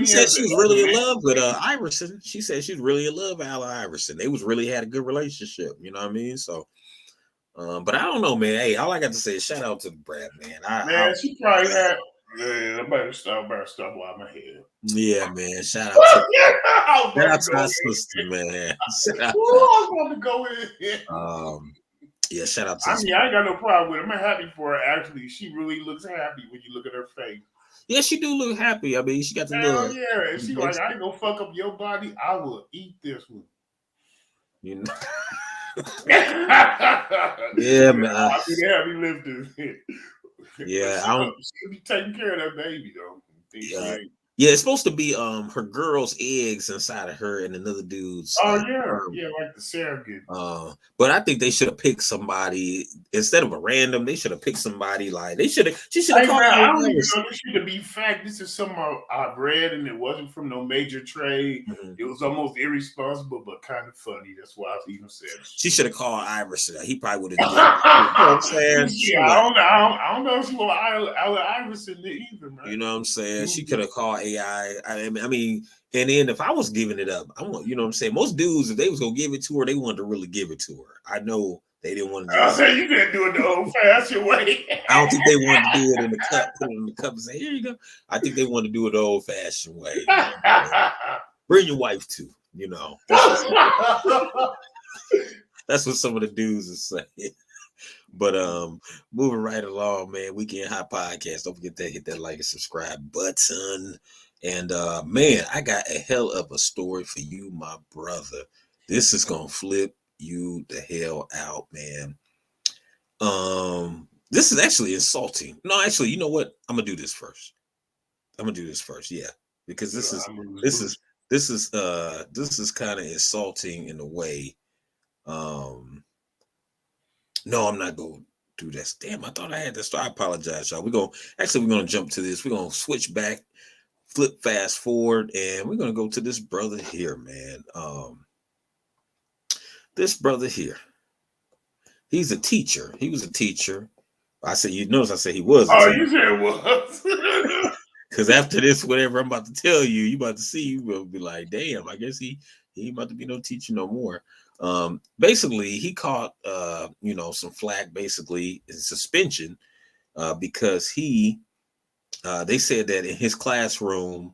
said she was really in love with Iverson. She said she was really in love with Allen Iverson. They was really had a good relationship. You know what I mean? So, but I don't know, man. Hey, all I got to say is shout out to Brad, man. She probably had. Man, I better stop out my head. Yeah, man. Shout out to my sister, man. I was about to go in. Yeah, shout out to. I ain't got no problem with it. I'm happy for her. Actually, she really looks happy when you look at her face. Yeah, she do look happy. I mean, she got the look. Yeah, and she like, I ain't gonna fuck up your body. I will eat this one. You know. Yeah, man. I be the heavy lifters. Yeah, she'll be taking care of that baby though. Yeah, it's supposed to be her girl's eggs inside of her and another dude's. Oh yeah, like the surrogate. But I think they should have picked somebody instead of a random. They should have picked somebody like she should have called. I don't even know this should be fact. This is something I've read, and it wasn't from no major trade. Mm-hmm. It was almost irresponsible, but kind of funny. That's why I even said it. She should have called Iverson. He probably would have. You know what I'm saying? Yeah, I don't know if she want Allen Iverson either, man. You know what I'm saying? She could have called AI. I mean, and then if I was giving it up, you know what I'm saying? Most dudes, if they was gonna give it to her, they wanted to really give it to her. I know they didn't want to. You didn't do it the old-fashioned way. I don't think they wanted to do it in the cup, put it in the cup and say, "Here you go." I think they wanted to do it the old-fashioned way. Bring your wife too. That's what some of the dudes are saying. But moving right along, man, Weekend Hot Podcast. Don't forget to hit that like and subscribe button. And man, I got a hell of a story for you, my brother. This is gonna flip you the hell out, man. This is actually insulting. No, actually, you know what? I'm gonna do this first. Yeah, because this is kind of insulting in a way. No, I'm not going to do this. Damn, I thought I had this. I apologize, y'all. We're gonna jump to this. We're gonna switch back, flip fast forward, and we're gonna go to this brother here, man. This brother here. He's a teacher. He was a teacher. I said, you notice I said he was. You said it was. Because after this, whatever I'm about to tell you, you about to see, you will be like, damn, I guess he about to be no teacher no more. Basically, he caught some flack, basically in suspension, because they said that in his classroom,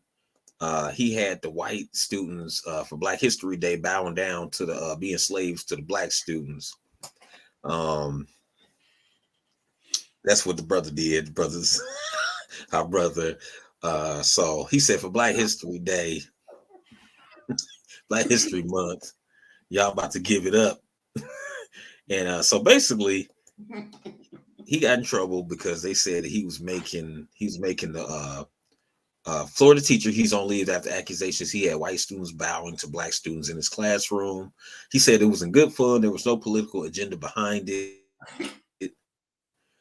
he had the white students for Black History Day bowing down to the being slaves to the black students. That's what the brother did. The brothers, our brother. So he said for Black History Day, Black History Month, y'all about to give it up. And so basically, he got in trouble because they said he was making the Florida teacher. He's on leave after accusations he had white students bowing to black students in his classroom. He said it was in good fun. There was no political agenda behind it.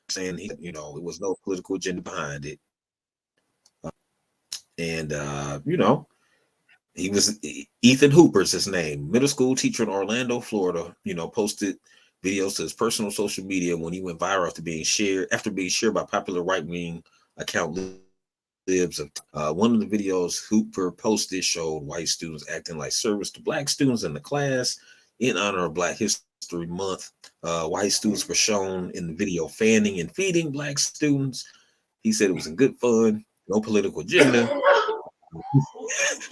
Saying it was no political agenda behind it. And He was Ethan Hooper's his name, middle school teacher in Orlando, Florida. Posted videos to his personal social media when he went viral after being shared by popular right wing account libs. One of the videos Hooper posted showed white students acting like service to black students in the class in honor of Black History Month. White students were shown in the video fanning and feeding black students. He said it was in good fun, no political agenda.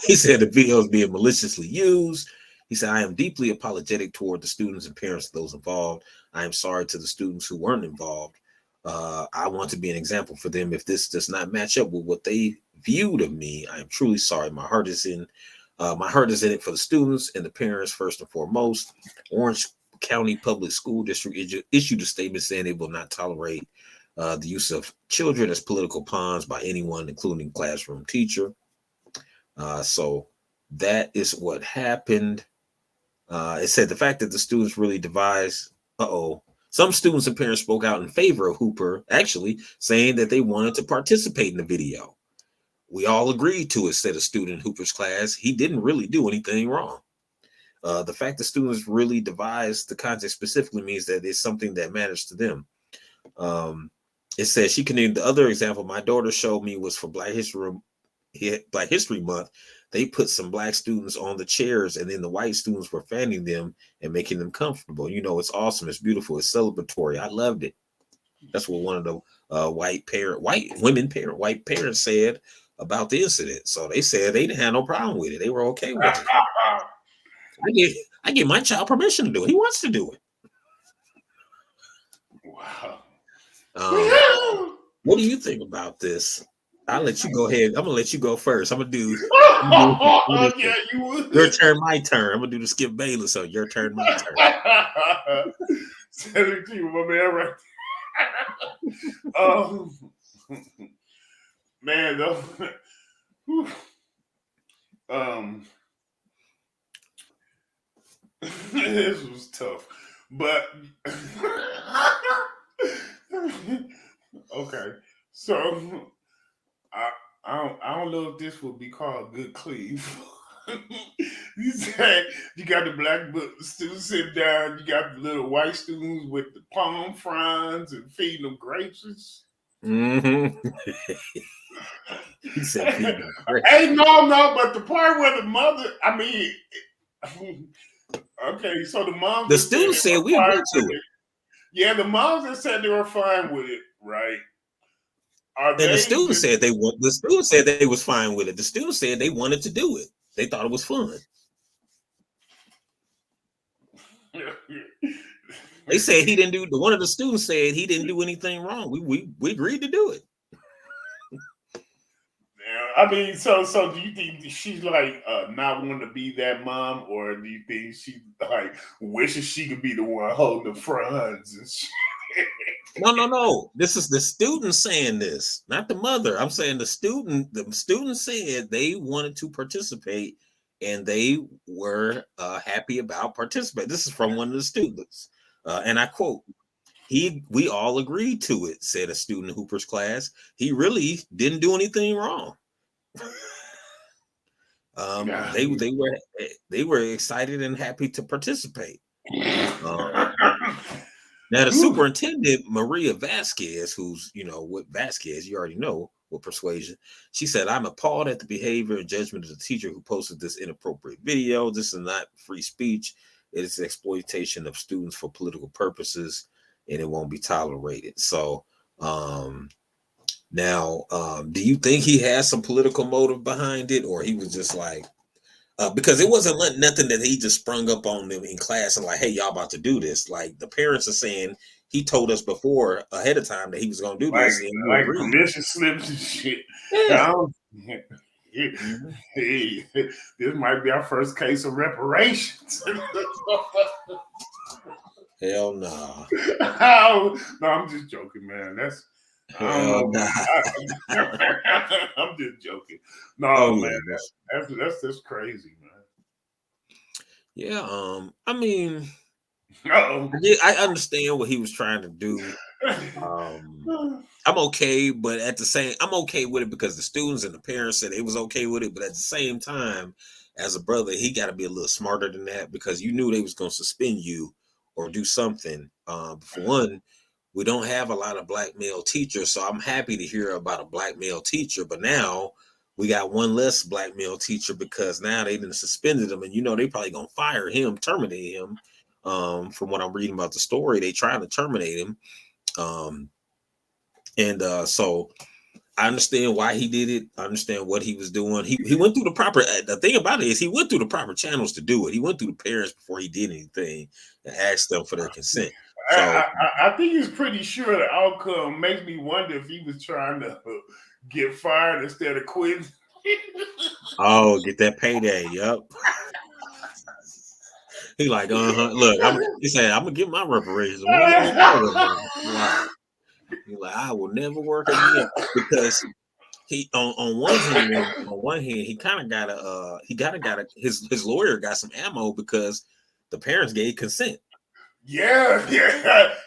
He said the video is being maliciously used. He said, I am deeply apologetic toward the students and parents of those involved. I am sorry to the students who weren't involved. I want to be an example for them. If this does not match up with what they viewed of me, I am truly sorry. My heart is in it for the students and the parents first and foremost. Orange County Public School District issued a statement saying they will not tolerate the use of children as political pawns by anyone, including classroom teacher. So that is what happened. It said the fact that the students really devised. Some students and parents spoke out in favor of Hooper, actually saying that they wanted to participate in the video. We all agreed to it, said a student in Hooper's class. He didn't really do anything wrong. The fact that students really devised the content specifically means that it's something that matters to them. It says she continued. The other example my daughter showed me was for Black History Month. They put some black students on the chairs, and then the white students were fanning them and making them comfortable. It's awesome. It's beautiful. It's celebratory. I loved it. That's what one of the white parents said about the incident. So they said they didn't have no problem with it. They were okay with it. I give my child permission to do it. He wants to do it. Wow. What do you think about this? I'll let you go ahead. I'm gonna let you go first. I'm gonna do Yeah, you would. your turn, my turn. I'm gonna do the Skip Bayless. So your turn, my turn. Send it to you, my man, right? Man, though. This was tough, but okay. So I don't know if this would be called good cleave. You said you got the black students sitting down, you got the little white students with the palm fronds and feeding them grapes. Mm-hmm. He said, "Hey, no, but the part where the mother, I mean, okay, so the moms, the students said we agreed to it. Yeah, the moms that said they were fine with it, right? And the students said they want. The students said they was fine with it. The students said they wanted to do it. They thought it was fun. They said he didn't do. One of the students said he didn't do anything wrong. We agreed to do it. Yeah, I mean, so do you think she's like not wanting to be that mom, or do you think she like wishes she could be the one holding the fronds and shit? No. This is the student saying this, not the mother. I'm saying the student. The student said they wanted to participate, and they were happy about participating. This is from one of the students, and I quote: we all agreed to it," said a student in Hooper's class. He really didn't do anything wrong. They were excited and happy to participate. Now the superintendent, Maria Vasquez, who's with Vasquez, you already know with persuasion. She said, "I'm appalled at the behavior and judgment of the teacher who posted this inappropriate video. This is not free speech. It is exploitation of students for political purposes, and it won't be tolerated." So now, do you think he has some political motive behind it, or he was just like, because it wasn't nothing that he just sprung up on them in class and like, "Hey, y'all about to do this." Like the parents are saying, he told us before ahead of time that he was going to do this, and we agreed. Permission slips and shit. Yeah. Hey, this might be our first case of reparations. Hell no. No, I'm just joking, man. That's hell nah. I'm just joking. No, man, that's crazy, man. Yeah, I mean, I understand what he was trying to do. I'm okay, but at the same, I'm okay with it because the students and the parents said they was okay with it. But at the same time, as a brother, he got to be a little smarter than that because you knew they was gonna suspend you or do something. For one, we don't have a lot of black male teachers, so I'm happy to hear about a black male teacher. But now we got one less black male teacher because now they didn't suspended him, and you know they probably gonna fire him, terminate him. From what I'm reading about the story, they trying to terminate him. Um, so I understand why he did it. I understand what he was doing. He went through the proper. The thing about it is he went through the proper channels to do it. He went through the parents before he did anything and asked them for their consent. So I think he's pretty sure the outcome. Makes me wonder if he was trying to get fired instead of quitting. oh, get that payday. Yep. He like, look, he said, I'm gonna get my reparations. We ain't gonna talk about it. He like, I will never work again because he on one hand he kind of got his lawyer got some ammo because the parents gave consent. Yeah,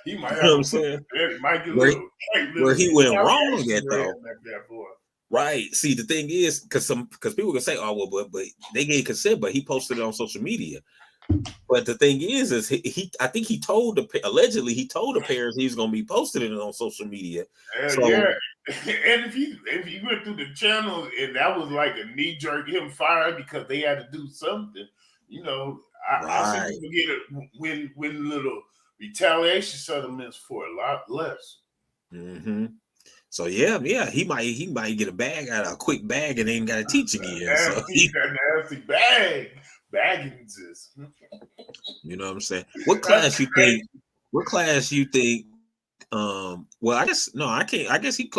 he might You know have what I'm a foot. saying? It might get a Where, little, where little he went wrong retaliation at though. like that boy. Right. See, the thing is, because people can say, oh well, but they gave consent, but he posted it on social media. But the thing is he I think he told allegedly he told the parents he was going to be posting it on social media. So Yeah, and if he went through the channels and that was like a knee jerk, him fired because they had to do something, you know, I see right. people get it win little retaliation settlements for a lot less. Mm-hmm. So yeah, he might get a quick bag and ain't got to teach again. So That nasty baggins is. you know what I'm saying? What class you think? What class you think? Well, I guess no, I can't. I guess he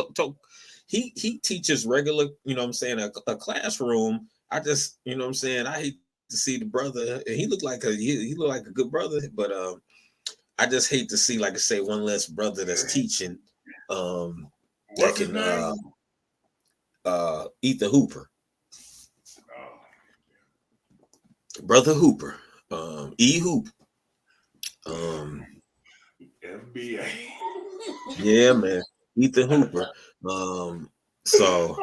teaches regular. You know what I'm saying? A classroom. I just you know what I'm saying. I hate to see the brother, and he looked like he looked like a good brother, but I just hate to see, like I say, one less brother that's teaching. That What's his can name? Ethan Hooper, Oh, brother Hooper, E Hoop. Um, FBA. yeah, man, Ethan Hooper. So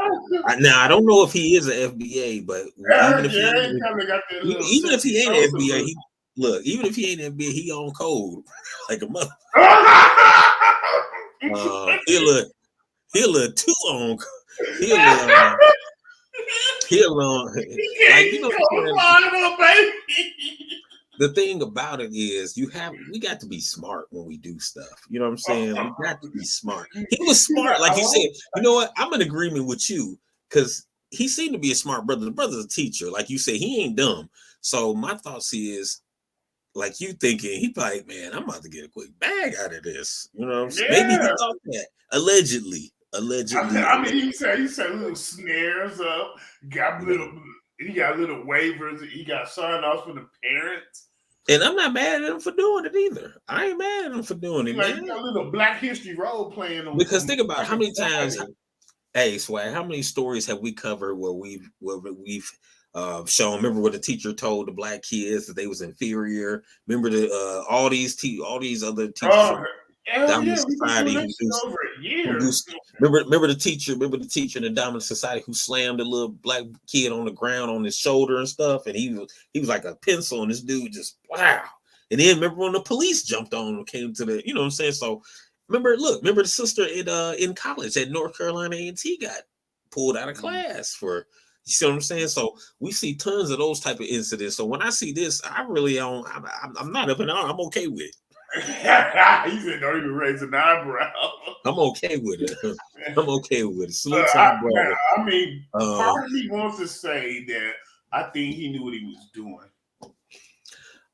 now I don't know if he is an FBA, but even if he Yeah, he ain't, kind of got that little even if sexy he ain't Sosa FBA, look. he look. Even if he ain't FBA, he on code like a mother. He'll two on. He'll he'll He like can't you know go what I'm saying? final, baby. The thing about it is we got to be smart when we do stuff. You know what I'm saying? We got to be smart. He was smart, like you said. You know what? I'm in agreement with you because he seemed to be a smart brother. The brother's a teacher, like you said. He ain't dumb. So my thoughts is like you thinking he probably, man, I'm about to get a quick bag out of this. You know what I'm saying? Maybe he Yeah. thought that allegedly. Allegedly. I mean, he said little snares up. Got Yeah. little. He got little waivers. He got signed off from the parents. And I'm not mad at him for doing it either. I ain't mad at him for doing it, Like he man. got a little Black History role playing Because on think about how many times, Friday. hey Swag, how many stories have we covered where we've shown? Remember what the teacher told the black kids that they was inferior. Remember all these other teachers Oh hell dominant yeah, we've been doing society that shit over who do years. remember the teacher in the dominant society who slammed a little black kid on the ground on his shoulder and stuff, and he was like a pencil, and this dude just wow. And then remember when the police jumped on and came to the, you know what I'm saying? So remember the sister in college at North Carolina A&T got pulled out of class for, you see what I'm saying? So we see tons of those type of incidents. So when I see this, I really don't. I'm not up and down. I'm okay with it. He said, "Don't even raise an eyebrow." I'm okay with it. I'm okay with it. Salute to our brother. I mean, part of me wants to say that I think he knew what he was doing.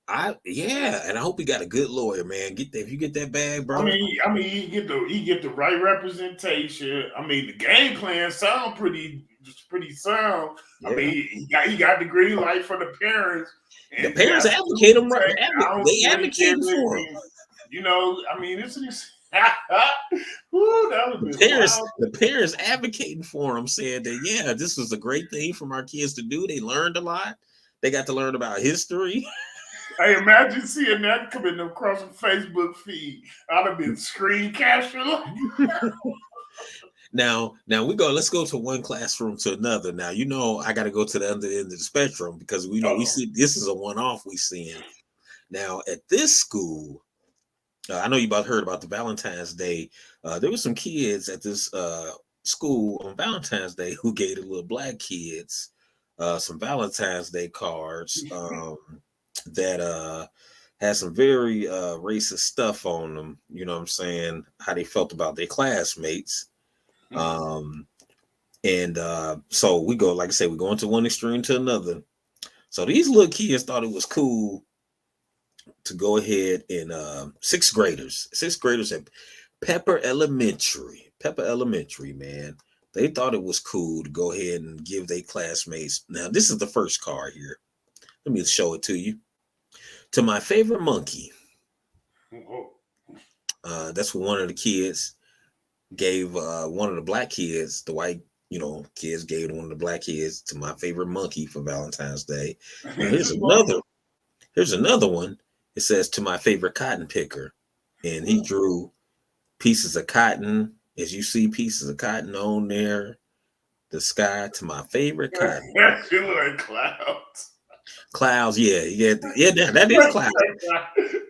And I hope he got a good lawyer, man. If you get that bag, bro. I mean, he get the right representation. I mean, the game plan sound pretty sound. Yeah. I mean, he got the green light for the parents. And the parents advocate him right. They advocated for him. You know, I mean, this is Ooh, that was the parents advocating for him, saying that yeah, this was a great thing for our kids to do. They learned a lot. They got to learn about history. Hey, imagine seeing that coming across a Facebook feed. I'd have been screen captured. Now we go. Let's go to one classroom to another. Now I got to go to the other end of the spectrum because we know we Uh-oh. see this is a one-off we seeing. Now at this school, I know you about heard about the Valentine's Day. There were some kids at this school on Valentine's Day who gave the little black kids some Valentine's Day cards that had some very racist stuff on them. You know what I'm saying? How they felt about their classmates. Um, and so we go, like I said, we go into one extreme to another. So these little kids thought it was cool to go ahead and sixth graders at Pepper Elementary, man. They thought it was cool to go ahead and give their classmates. Now, this is the first card here. Let me show it to you. To my favorite monkey. That's what one of the kids gave one of the black kids, the white, kids gave one of the black kids to my favorite monkey for Valentine's Day. Now, here's another one. It says to my favorite cotton picker. And he drew pieces of cotton. As you see pieces of cotton on there, the sky to my favorite cotton. That shit look like clouds. Clouds, yeah, that is clouds.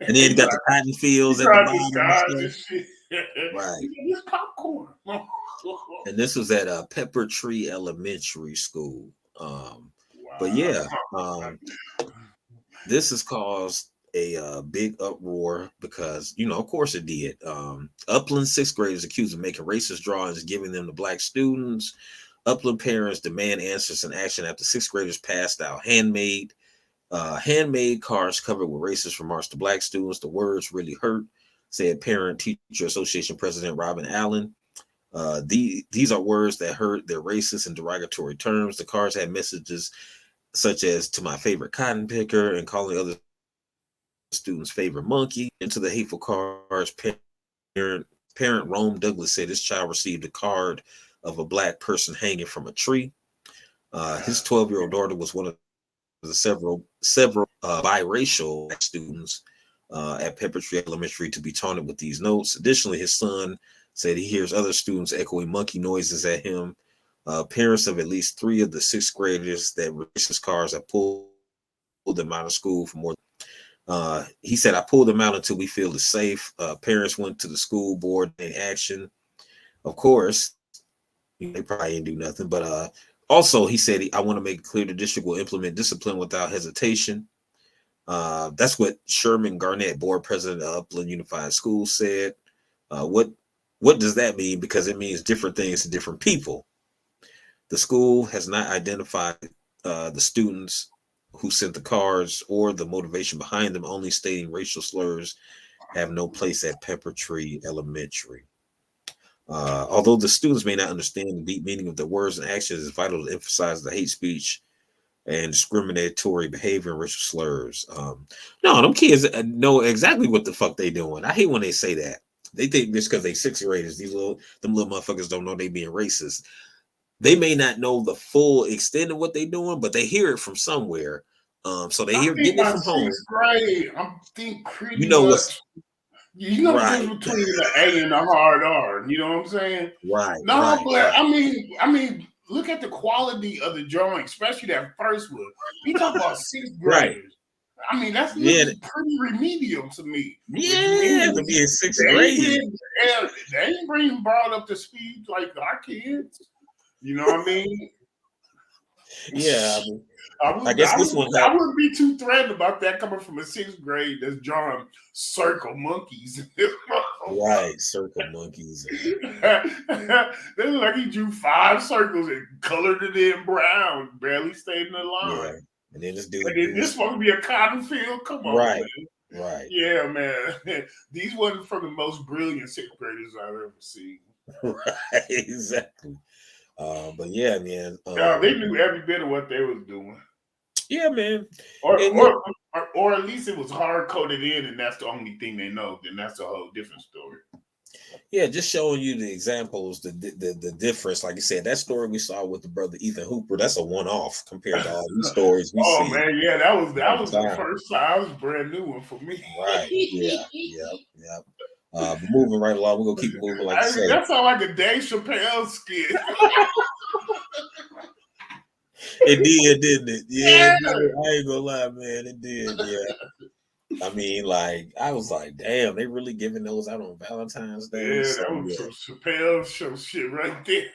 And then you got the cotton fields at the bottom. And shit. Right. It's popcorn. And this was at Pepper Tree Elementary School. But yeah, this has caused a big uproar because, of course it did. Upland sixth graders accused of making racist drawings, giving them to black students. Upland parents demand answers and action after sixth graders passed out handmade cards covered with racist remarks to black students. The words really hurt, said Parent Teacher Association President Robin Allen. These are words that hurt. They're racist and derogatory terms. The cards had messages such as to my favorite cotton picker and calling other students' favorite monkey. Into the hateful cards, parent Rome Douglas said his child received a card of a black person hanging from a tree. His 12-year-old daughter was one of the several biracial students at Pepper Tree Elementary to be taunted with these notes. Additionally, his son said he hears other students echoing monkey noises at him. Parents of at least 3 of the 6th graders that racist cards have pulled them out of school for more. He said, I pulled them out until we feel it's safe. Parents went to the school board in action. Of course, they probably didn't do nothing, but also he said, I want to make it clear the district will implement discipline without hesitation. That's what Sherman Garnett, board president of Upland Unified Schools, said. What does that mean? Because it means different things to different people. The school has not identified the students who sent the cards or the motivation behind them, only stating racial slurs have no place at Pepper Tree Elementary. Although the students may not understand the deep meaning of the words and actions, it's vital to emphasize the hate speech and discriminatory behavior and racial slurs. No, them kids know exactly what the fuck they doing. I hate when they say that. They think just because they 6th graders, them little motherfuckers don't know they being racist. They may not know the full extent of what they're doing, but they hear it from somewhere. So they getting it from home. 6th grade, I think pretty much. What's the difference between the A and the hard R. You know what I'm saying? Right. No, right, but right. I mean, look at the quality of the drawing, especially that first one. You talk about 6th graders. Right. I mean, that's pretty remedial to me. Yeah, to be in 6th grade. They ain't being brought up to speed like our kids. You know what I mean? Yeah, I guess this one. I wouldn't be too threatened about that coming from a 6th grade that's drawing circle monkeys. Right, circle monkeys. They look like he drew 5 circles and colored it in brown, barely stayed in the line. Yeah. And then this dude. And then this supposed to be a cotton field. Come on, right, man. Right. Yeah, man. These wasn't from the most brilliant 6th graders I've ever seen. Right, exactly. But yeah, man. They knew every bit of what they was doing. Yeah, man. Or at least it was hard coded in, and that's the only thing they know. Then that's a whole different story. Yeah, just showing you the examples, the difference. Like you said, that story we saw with the brother Ethan Hooper, that's a one-off compared to all these stories we see. Oh man, yeah, that was the first time. That was a brand new one for me. Right. Yeah. Yep. But moving right along, we're gonna keep moving, like I say. That sounds like a Dave Chappelle skit. It did, didn't it? Yeah, Yeah. it did. I ain't gonna lie, man. It did. Yeah. I mean, like, I was like, damn, they really giving those out on Valentine's Day. Yeah, So that was some Chappelle show shit right there.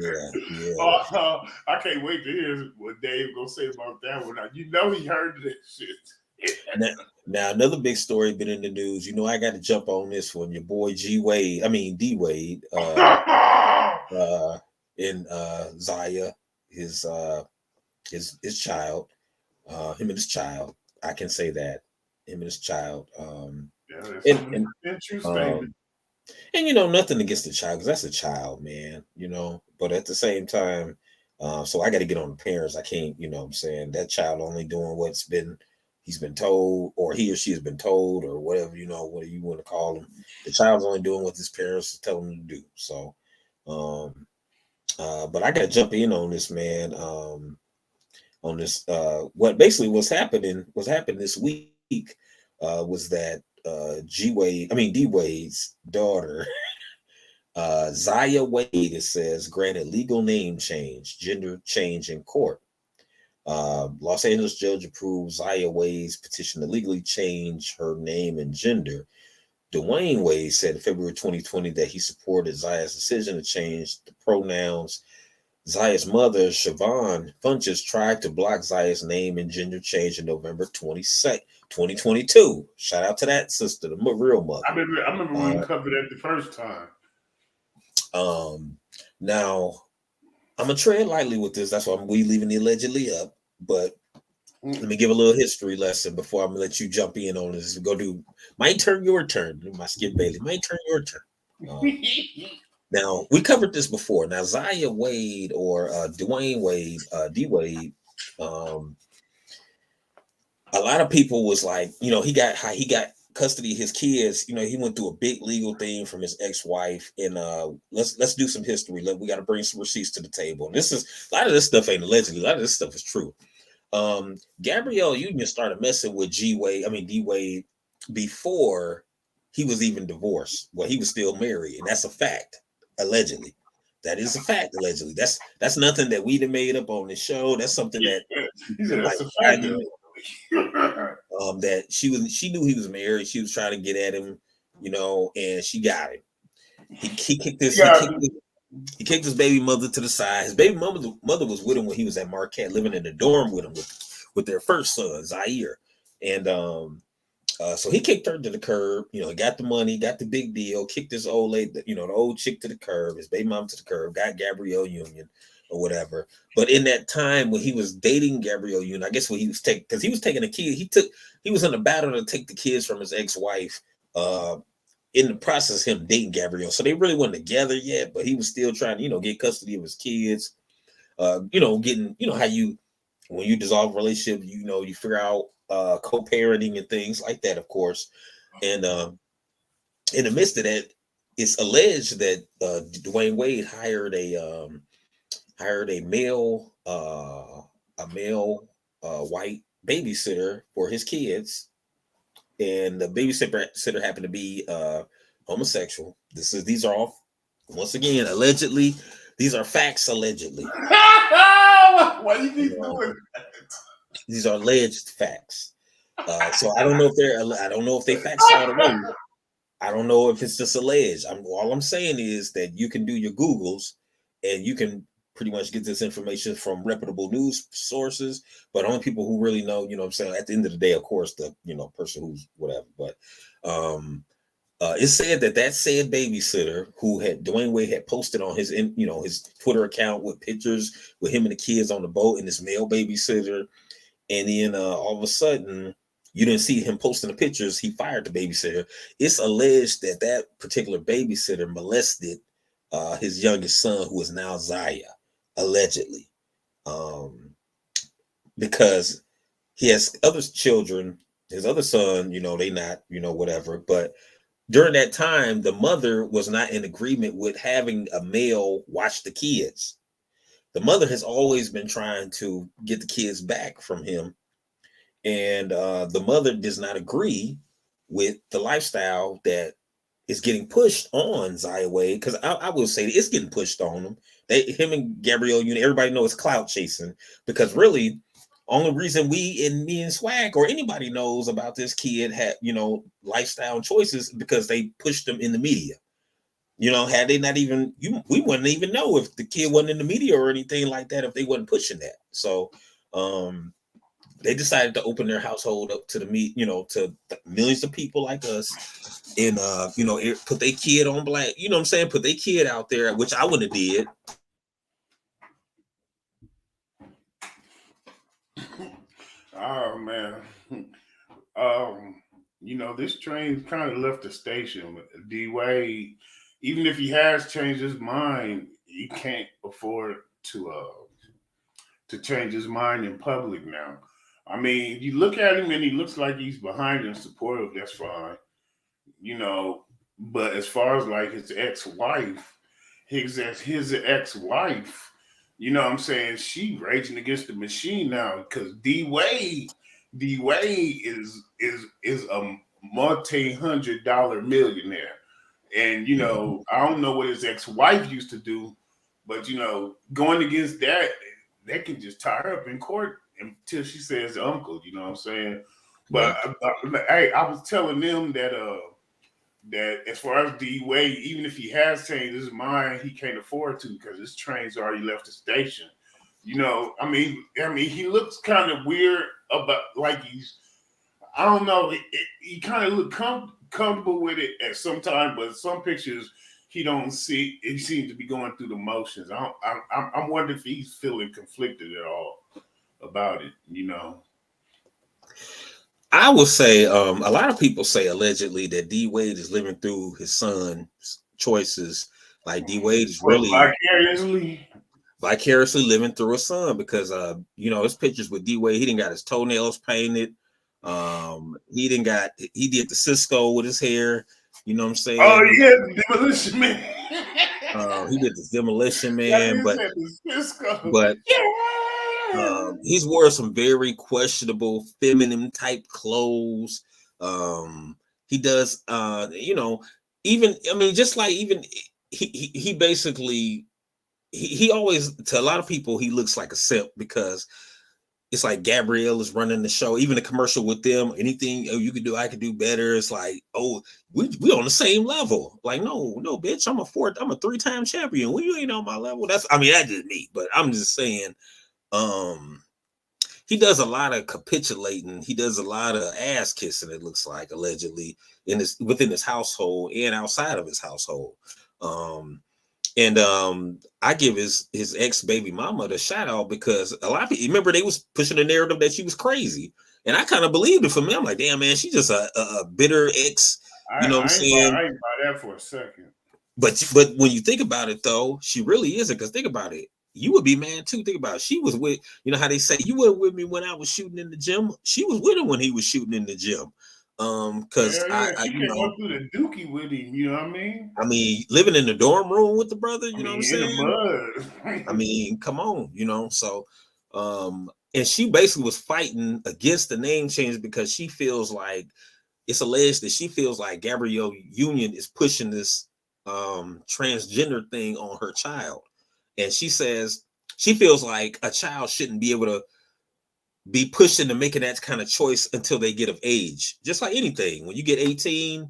yeah. I can't wait to hear what Dave gonna say about that one. You know he heard that shit. Now another big story been in the news. You know, I got to jump on this one. Your boy D Wade, in Zaya, his his child, him and his child. I can say that him and his child. Yeah, that's And some and true statement. um, and you know, nothing against the child because that's a child, man. You know, but at the same time, so I got to get on the parents. I can't, you know, what I'm saying that child only doing what's been he's been told, or he or she has been told, or whatever you know, what you want to call them. The child's only doing what his parents tell him to do. So, um, but I got to jump in on this, man. On this, what basically was happening this week was that D Wade's daughter, Zaya Wade, it says, granted legal name change, gender change in court. Los Angeles judge approved Zaya Wade's petition to legally change her name and gender. Dwayne Wade said in February 2020 that he supported Zaya's decision to change the pronouns. Zaya's mother, Siobhan Funches, tried to block Zaya's name and gender change in November 22nd, 2022. Shout out to that sister, the real mother. I remember when we covered that the first time. Now, I'm going to tread lightly with this. That's why we leaving the allegedly up. But let me give a little history lesson before I'm going to let you jump in on this. Go do my turn, your turn. My Skip Bailey, my turn, your turn. Now, we covered this before. Now, Zaya Wade or Dwayne Wade, D Wade, a lot of people was like, you know, he got custody of his kids. You know, he went through a big legal thing from his ex-wife. And let's do some history. We got to bring some receipts to the table. And this is a lot of this stuff ain't allegedly. A lot of this stuff is true. Gabrielle Union started messing with D Wade before he was even divorced. Well, he was still married, and that's a fact. Allegedly, that is a fact. Allegedly, that's nothing that we done made up on the show. That's something that that's a fact. That she knew he was married. She was trying to get at him, you know, and she got him. He kicked his baby mother to the side. His baby mother was with him when he was at Marquette, living in the dorm with him with their first son, Zaire. And so he kicked her to the curb. You know, he got the money, got the big deal, kicked this old lady, you know, the old chick to the curb, his baby mom to the curb, got Gabrielle Union or whatever. But in that time when he was dating Gabrielle Union, I guess when he was because he was taking a kid, he was in a battle to take the kids from his ex-wife. In the process of him dating Gabrielle. So they really weren't together yet, but he was still trying to, you know, get custody of his kids. You know, getting, you know, how when you dissolve a relationship, you know, you figure out co-parenting and things like that, of course. And in the midst of that, it's alleged that Dwayne Wade hired a male white babysitter for his kids, and the babysitter happened to be homosexual. These are all, once again, allegedly. These are facts, allegedly. Why you keep doing that? These are alleged facts. So I don't know if they facts all the way. I don't know if it's just alleged. All I'm saying is that you can do your Googles and you can pretty much get this information from reputable news sources, but only people who really know, you know what I'm saying? At the end of the day, of course, the, you know, person who's whatever. But it said that said babysitter who had Dwayne Wade had posted on his, you know, his Twitter account with pictures with him and the kids on the boat and this male babysitter. And then all of a sudden, you didn't see him posting the pictures. He fired the babysitter. It's alleged that particular babysitter molested his youngest son, who is now Zaya, allegedly, because he has other children. His other son, you know, they not, you know, whatever. But during that time, the mother was not in agreement with having a male watch the kids. The mother has always been trying to get the kids back from him. And the mother does not agree with the lifestyle that is getting pushed on Zaya Wade, because I will say it's getting pushed on him. Him and Gabrielle Union, everybody knows clout chasing, because really, only reason me and Swag or anybody knows about this kid had, lifestyle choices because they pushed him in the media. Had they not even we wouldn't even know if the kid wasn't in the media or anything like that if they wasn't pushing that. So they decided to open their household up to to millions of people like us, and put their kid on black. You know what I'm saying? Put their kid out there, which I wouldn't have did. Oh man. This train kind of left the station. D Wade, even if he has changed his mind, he can't afford to change his mind in public now. I mean, you look at him and he looks like he's behind and supportive. That's fine, you know. But as far as like his ex-wife, his ex-wife, you know what I'm saying, she raging against the machine now because D Wade is a multi-hundred-dollar millionaire. And I don't know what his ex-wife used to do, but going against that can just tie her up in court until she says uncle, you know what I'm saying? But hey, I was telling them that as far as D Wade, even if he has changed his mind, he can't afford to because his train's already left the station. I mean, he looks kind of weird about like I don't know, he kind of look comfortable with it at some time, but some pictures he don't see. He seems to be going through the motions. I'm wondering if he's feeling conflicted at all about it. I would say a lot of people say allegedly that D Wade is living through his son's choices. Like D Wade is really vicariously living through his son because his pictures with D Wade, he didn't got his toenails painted. He did the Cisco with his hair. You know what I'm saying? Oh yeah, Demolition Man. He did the Demolition Man, but he's wore some very questionable feminine type clothes. He does, even I mean, just like even he basically he always, to a lot of people, he looks like a simp because it's like Gabrielle is running the show, even the commercial with them. Anything you could do, I could do better. It's like, oh, we on the same level. Like, no, bitch, I'm a 3-time champion. You ain't on my level. That's just me, but I'm just saying, he does a lot of capitulating. He does a lot of ass kissing. It looks like allegedly within his household and outside of his household. And I give his ex baby mama the shout out because a lot of people remember they was pushing the narrative that she was crazy, and I kind of believed it for me. I'm like, damn man, she's just a bitter ex. You know what I'm saying? I ain't buy that for a second. But when you think about it though, she really isn't. Because think about it, you would be mad too. Think about it. She was with, how they say, you weren't with me when I was shooting in the gym. She was with him when he was shooting in the gym. Because she can go through the dookie with him, you know what I mean? I mean, living in the dorm room with the brother, you know what I'm saying? In the mud. I mean, come on, so and she basically was fighting against the name change because she feels like it's alleged that she feels like Gabrielle Union is pushing this transgender thing on her child. And she says she feels like a child shouldn't be able to be pushed into making that kind of choice until they get of age. Just like anything, when you get 18,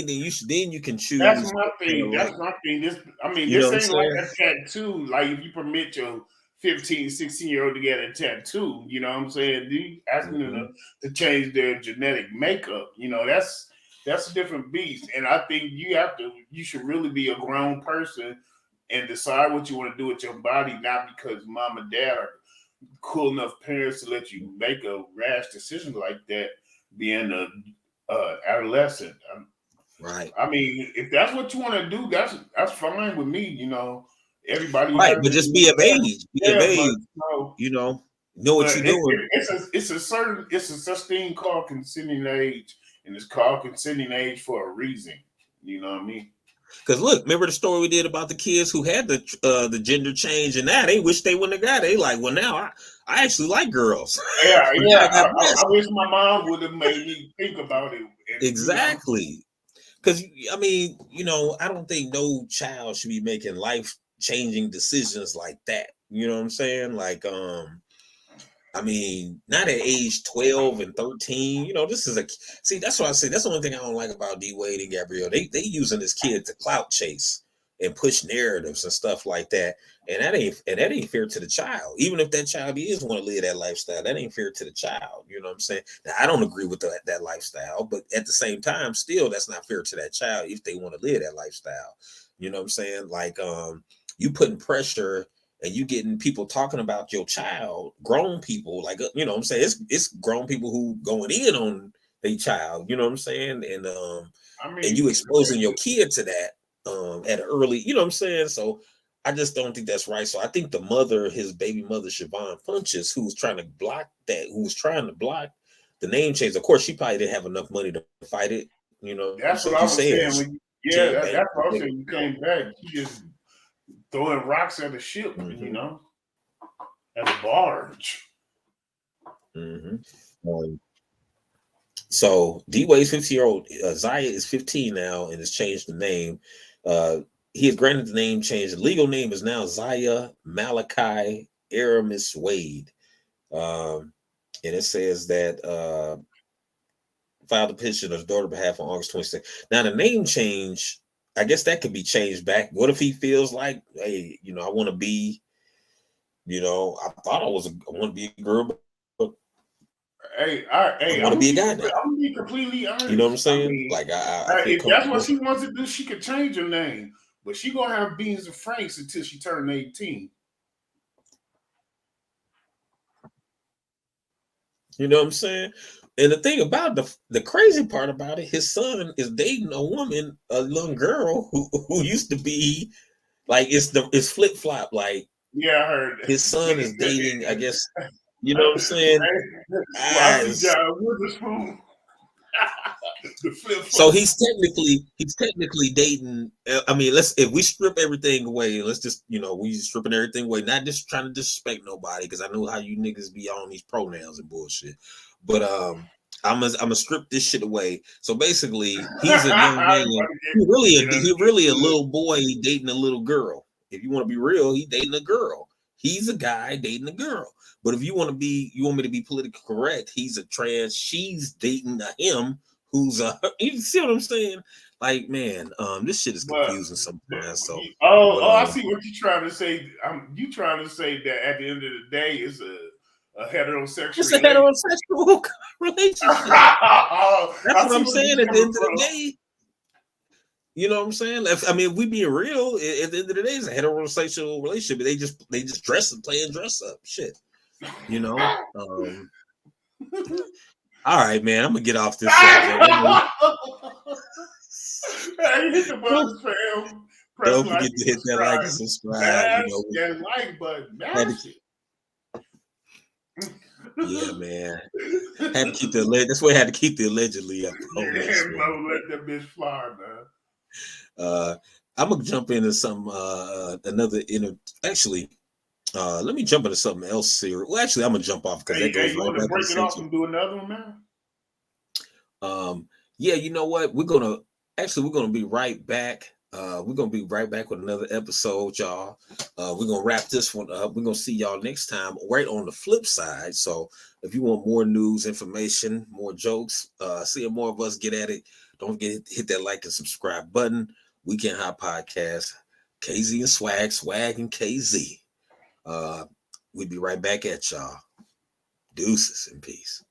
then you can choose. That's my thing. That's my thing. This ain't like a tattoo. Like if you permit your 15, 16-year-old to get a tattoo, you know what I'm saying? You asking them to change their genetic makeup. That's a different beast. And I think you should really be a grown person and decide what you want to do with your body, not because mom and dad are cool enough parents to let you make a rash decision like that being a adolescent. Right. I mean, if that's what you want to do, that's fine with me. Everybody right, but just be of age. Be of age. Know what you're doing. It's a such thing called consenting age, and it's called consenting age for a reason. You know what I mean? Because look, remember the story we did about the kids who had the gender change, and now they wish they wouldn't have got it. They like, well, now I actually like girls. Yeah, I wish my mom would have made me think about it. Exactly. because I mean, I don't think no child should be making life changing decisions like that. You know what I'm saying? Like, I mean, not at age 12 and 13. This is see, that's what I say. That's the only thing I don't like about D Wade and Gabrielle. They using this kid to clout chase and push narratives and stuff like that. And that ain't fair to the child. Even if that child is want to live that lifestyle, that ain't fair to the child. You know what I'm saying? Now, I don't agree with that lifestyle, but at the same time, still that's not fair to that child if they want to live that lifestyle. You know what I'm saying? Like, you putting pressure and you getting people talking about your child, grown people, like, what I'm saying, it's grown people who going in on their child, you know what I'm saying, I and you mean, exposing your kid to that at an early, you know what I'm saying. So I just don't think that's right. So I think the mother, his baby mother, Siobhan Funches, who was trying to block the name change. Of course, she probably didn't have enough money to fight it, that's so what like I you was saying, saying. Yeah, came back. that's what I was saying. You came back, you just throwing rocks at the ship, Mm-hmm. at the barge. Mm-hmm. So D Wade's 15-year-old Zaya is 15 now and has changed the name. He is granted the name change. The legal name is now Zaya Malachi Aramis Wade. And it says that filed a petition on his daughter's behalf on August 26th. Now the name change, I guess that could be changed back. What if he feels like, hey, I want to be, I thought I want to be a girl, but I want to be a guy now. I'm gonna be completely honest. You know what I'm saying? I mean, Like I feel if that's what comfortable. she wants to do, she could change her name, but she gonna have beans and franks until she turn 18. You know what I'm saying? And the thing about the crazy part about it, his son is dating a woman, a young girl who used to be like it's flip flop. Like Yeah, I heard. his son is dating, I guess. You know what I'm saying? Well, I see John Witherspoon. The flip So flop. he's technically dating. I mean, if we strip everything away, let's just we stripping everything away. Not just trying to disrespect nobody because I know how you niggas be on these pronouns and bullshit. But I'm gonna strip this shit away. So basically, he's a young man. He really a little boy dating a little girl. If you want to be real, he dating a girl. He's a guy dating a girl. But if you want me to be politically correct, he's a trans. She's dating him who's you see what I'm saying? Like, man, this shit is But confusing sometimes. So, but I see what you're trying to say. You trying to say that at the end of the day, it's a heterosexual it's a heterosexual relationship. That's what I'm saying. At the end of the day, you know what I'm saying? I mean, if we being real, at the end of the day, it's a heterosexual relationship. They just dress and play and dress up. Shit, you know. All right, man. I'm gonna get off this subject. Hey, hit the buttons, fam. Press Don't like forget and to hit that like and subscribe. Mash and like button. Mash it. Yeah, man. Had to keep that's why I had to keep the allegedly up on this one. Bro, let that bitch fly, man. I'm gonna jump into some another actually. Let me jump into something else here. Well, actually, I'm gonna jump off because that goes you right want to back to break it off and do another one, man? Yeah, you know what? We're gonna be right back. We're gonna be right back with another episode, y'all. We're gonna wrap this one up. We're gonna see y'all next time, right on the flip side. So if you want more news, information, more jokes, seeing more of us get at it, don't forget to hit that like and subscribe button. Weekend High Podcast, KZ and Swag and KZ. We'll be right back at y'all. Deuces and peace.